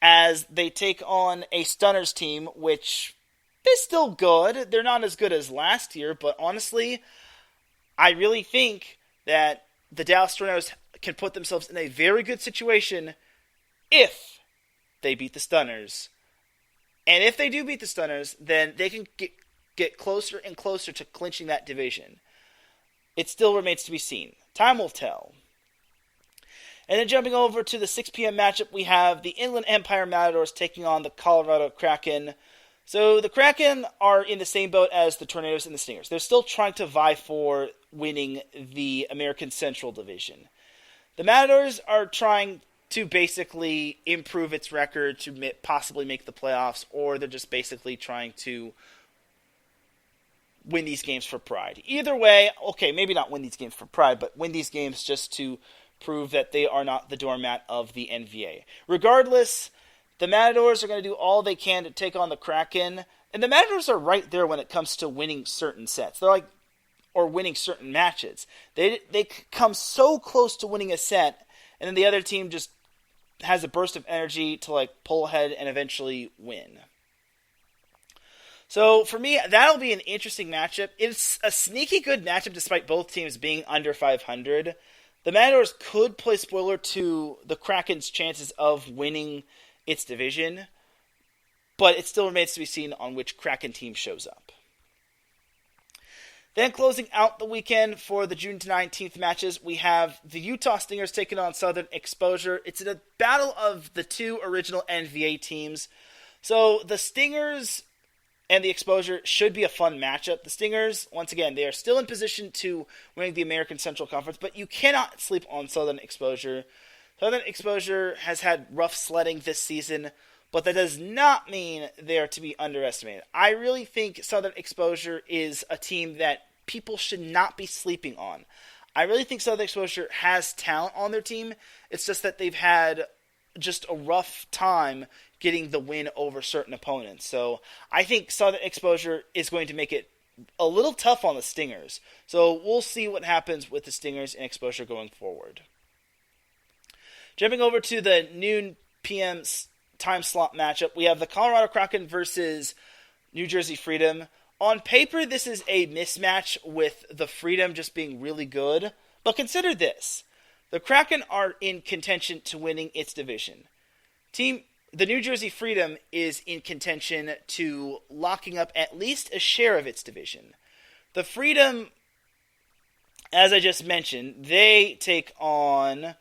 as they take on a Stunners team, which is still good. They're not as good as last year, but honestly, I really think that the Dallas Tornadoes can put themselves in a very good situation if they beat the Stunners. And if they do beat the Stunners, then they can get closer and closer to clinching that division. It still remains to be seen. Time will tell. And then jumping over to the 6 p.m. matchup, we have the Inland Empire Matadors taking on the Colorado Kraken. So the Kraken are in the same boat as the Tornadoes and the Stingers. They're still trying to vie for winning the American Central Division. The Matadors are trying to basically improve its record to possibly make the playoffs, or they're just basically trying to win these games for pride. Either way, okay, maybe not win these games for pride, but win these games just to prove that they are not the doormat of the NVA. Regardless, the Matadors are going to do all they can to take on the Kraken, and the Matadors are right there when it comes to winning certain sets. They're like, or winning certain matches. They come so close to winning a set, and then the other team just has a burst of energy to like pull ahead and eventually win. So for me, that'll be an interesting matchup. It's a sneaky good matchup despite both teams being under 500. The Matadors could play spoiler to the Kraken's chances of winning its division, but it still remains to be seen on which Kraken team shows up. Then closing out the weekend for the June 19th matches, we have the Utah Stingers taking on Southern Exposure. It's a battle of the two original NVA teams. So the Stingers and the Exposure should be a fun matchup. The Stingers, once again, they are still in position to win the American Central Conference, but you cannot sleep on Southern Exposure. Southern Exposure has had rough sledding this season, but that does not mean they are to be underestimated. I really think Southern Exposure is a team that people should not be sleeping on. I really think Southern Exposure has talent on their team. It's just that they've had just a rough time getting the win over certain opponents. So I think Southern Exposure is going to make it a little tough on the Stingers. So we'll see what happens with the Stingers and Exposure going forward. Jumping over to the noon p.m. time slot matchup, we have the Colorado Kraken versus New Jersey Freedom. On paper, this is a mismatch with the Freedom just being really good. But consider this. The Kraken are in contention to winning its division. The New Jersey Freedom is in contention to locking up at least a share of its division. The Freedom, as I just mentioned, they take on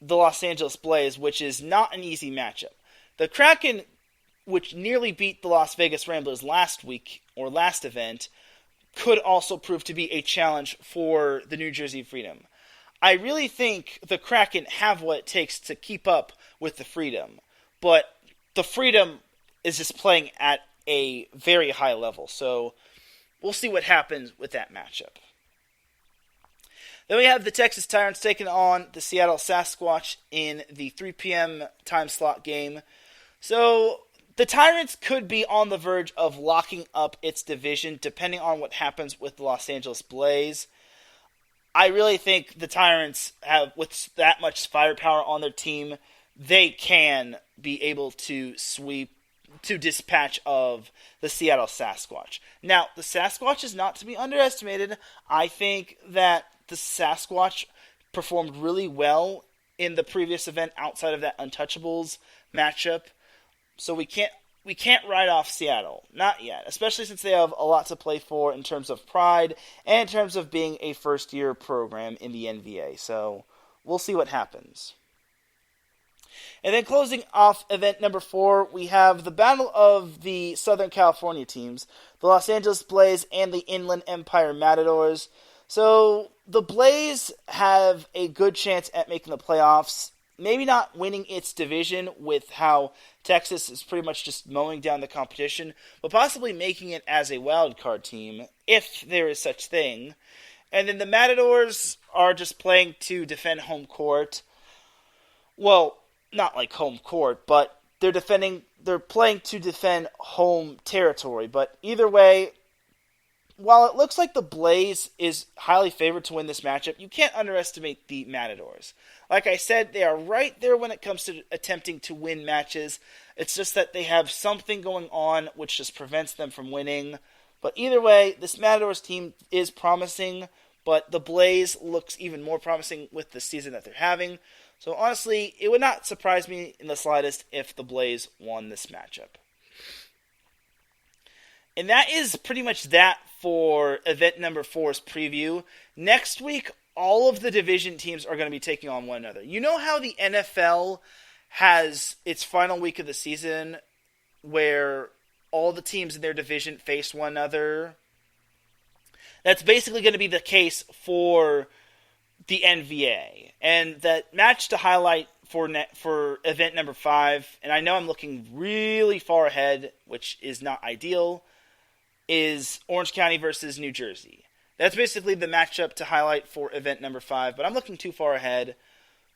the Los Angeles Blaze, which is not an easy matchup. The Kraken, which nearly beat the Las Vegas Ramblers last week, or last event, could also prove to be a challenge for the New Jersey Freedom. I really think the Kraken have what it takes to keep up with the Freedom, but the Freedom is just playing at a very high level. So we'll see what happens with that matchup. Then we have the Texas Tyrants taking on the Seattle Sasquatch in the 3 p.m. time slot game. So the Tyrants could be on the verge of locking up its division depending on what happens with the Los Angeles Blaze. I really think the Tyrants have, with that much firepower on their team, they can be able to dispatch of the Seattle Sasquatch. Now, the Sasquatch is not to be underestimated. I think that the Sasquatch performed really well in the previous event outside of that Untouchables matchup. So we can't write off Seattle. Not yet. Especially since they have a lot to play for in terms of pride and in terms of being a first-year program in the NVA. So we'll see what happens. And then closing off event number 4, we have the battle of the Southern California teams, the Los Angeles Blaze and the Inland Empire Matadors. So the Blaze have a good chance at making the playoffs. Maybe not winning its division with how Texas is pretty much just mowing down the competition, but possibly making it as a wild card team, if there is such thing. And then the Matadors are just playing to defend home court. Well, not like home court, but they're playing to defend home territory. But either way, while it looks like the Blaze is highly favored to win this matchup, you can't underestimate the Matadors. Like I said, they are right there when it comes to attempting to win matches. It's just that they have something going on which just prevents them from winning. But either way, this Matadors team is promising, but the Blaze looks even more promising with the season that they're having. So honestly, it would not surprise me in the slightest if the Blaze won this matchup. And that is pretty much that for event number 4's preview. Next week, all of the division teams are going to be taking on one another. You know how the NFL has its final week of the season where all the teams in their division face one another? That's basically going to be the case for the NVA. And that match to highlight for event number 5, and I know I'm looking really far ahead, which is not ideal, is Orange County versus New Jersey. That's basically the matchup to highlight for event number 5, but I'm looking too far ahead.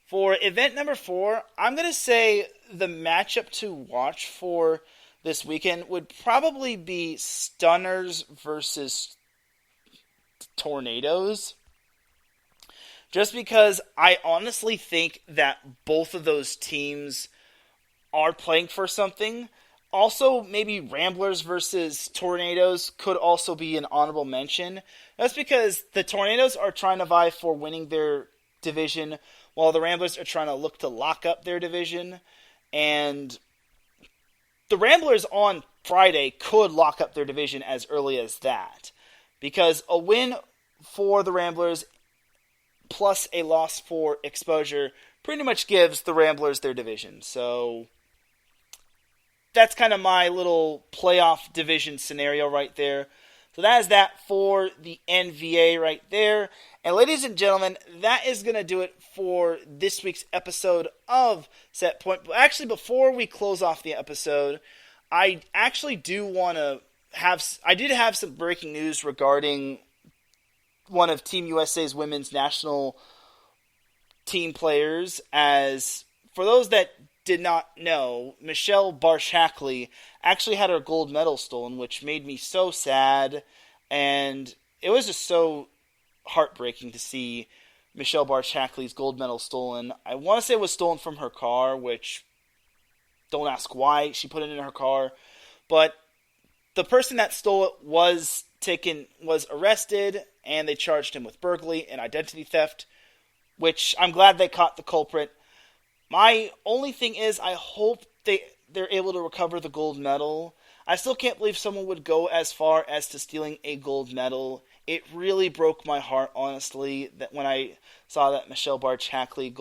For event number 4, I'm going to say the matchup to watch for this weekend would probably be Stunners versus Tornadoes. Just because I honestly think that both of those teams are playing for something. Also, maybe Ramblers versus Tornadoes could also be an honorable mention. That's because the Tornadoes are trying to vie for winning their division, while the Ramblers are trying to look to lock up their division. And the Ramblers on Friday could lock up their division as early as that. Because a win for the Ramblers plus a loss for Exposure pretty much gives the Ramblers their division. So that's kind of my little playoff division scenario right there. So that is that for the NVA right there. And ladies and gentlemen, that is going to do it for this week's episode of Set Point. But actually, before we close off the episode, I actually do want to I did have some breaking news regarding one of Team USA's women's national team players. As for those that did not know, Michelle Barsh-Hackley actually had her gold medal stolen, which made me so sad, and it was just so heartbreaking to see Michelle Barsh-Hackley's gold medal stolen. I want to say it was stolen from her car, which, don't ask why she put it in her car, but the person that stole it was arrested, and they charged him with burglary and identity theft, which I'm glad they caught the culprit. My only thing is, I hope they're able to recover the gold medal. I still can't believe someone would go as far as to stealing a gold medal. It really broke my heart, honestly, that when I saw that Michelle Barsh-Hackley's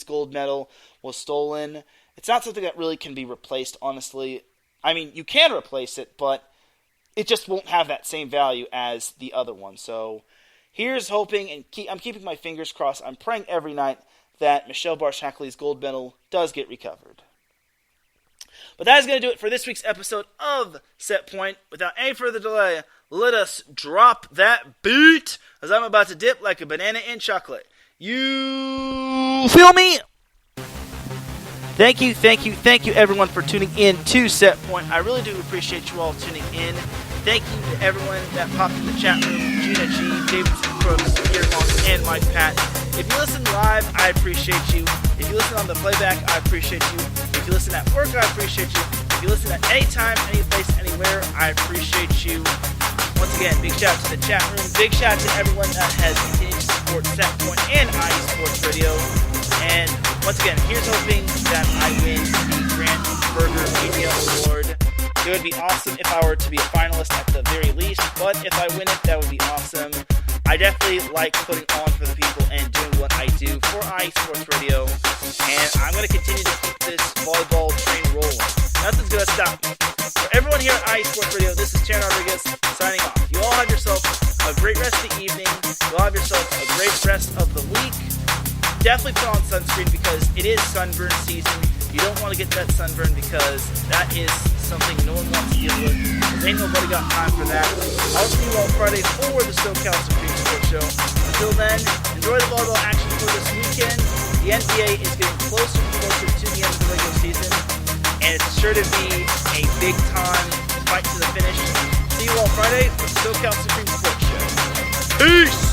gold medal was stolen. It's not something that really can be replaced, honestly. I mean, you can replace it, but it just won't have that same value as the other one. So here's hoping, and I'm keeping my fingers crossed. I'm praying every night that Michelle Barsh-Hackley's gold medal does get recovered. But that is going to do it for this week's episode of Set Point. Without any further delay, let us drop that beat, as I'm about to dip like a banana in chocolate. You feel me? Thank you everyone for tuning in to Set Point. I really do appreciate you all tuning in. Thank you to everyone that popped in the chat room, Gina G, Davidson Crooks, Pierre Moss, and Mike Pat. If you listen live, I appreciate you. If you listen on the playback, I appreciate you. If you listen at work, I appreciate you. If you listen at any time, any place, anywhere, I appreciate you. Once again, big shout out to the chat room. Big shout out to everyone that has continued to support Set Point and IE Sports Radio. And once again, here's hoping that I win the Grant Berger Media Award. It would be awesome if I were to be a finalist at the very least, but if I win it, that would be awesome. I definitely like putting on for the people and doing what I do for IE Sports Radio, and I'm going to continue to keep this volleyball train rolling. Nothing's going to stop me. For everyone here at IE Sports Radio, this is Teran Rodriguez signing off. You all have yourself a great rest of the evening. You all have yourself a great rest of the week. Definitely put on sunscreen because it is sunburn season. You don't want to get that sunburn because that is something no one wants to deal with. Ain't nobody got time for that. I'll see you all Friday for the SoCal Supreme Sports Show. Until then, enjoy the volleyball action for this weekend. The NVA is getting closer and closer to the end of the regular season, and it's sure to be a big-time fight to the finish. See you all Friday for the SoCal Supreme Sports Show. Peace!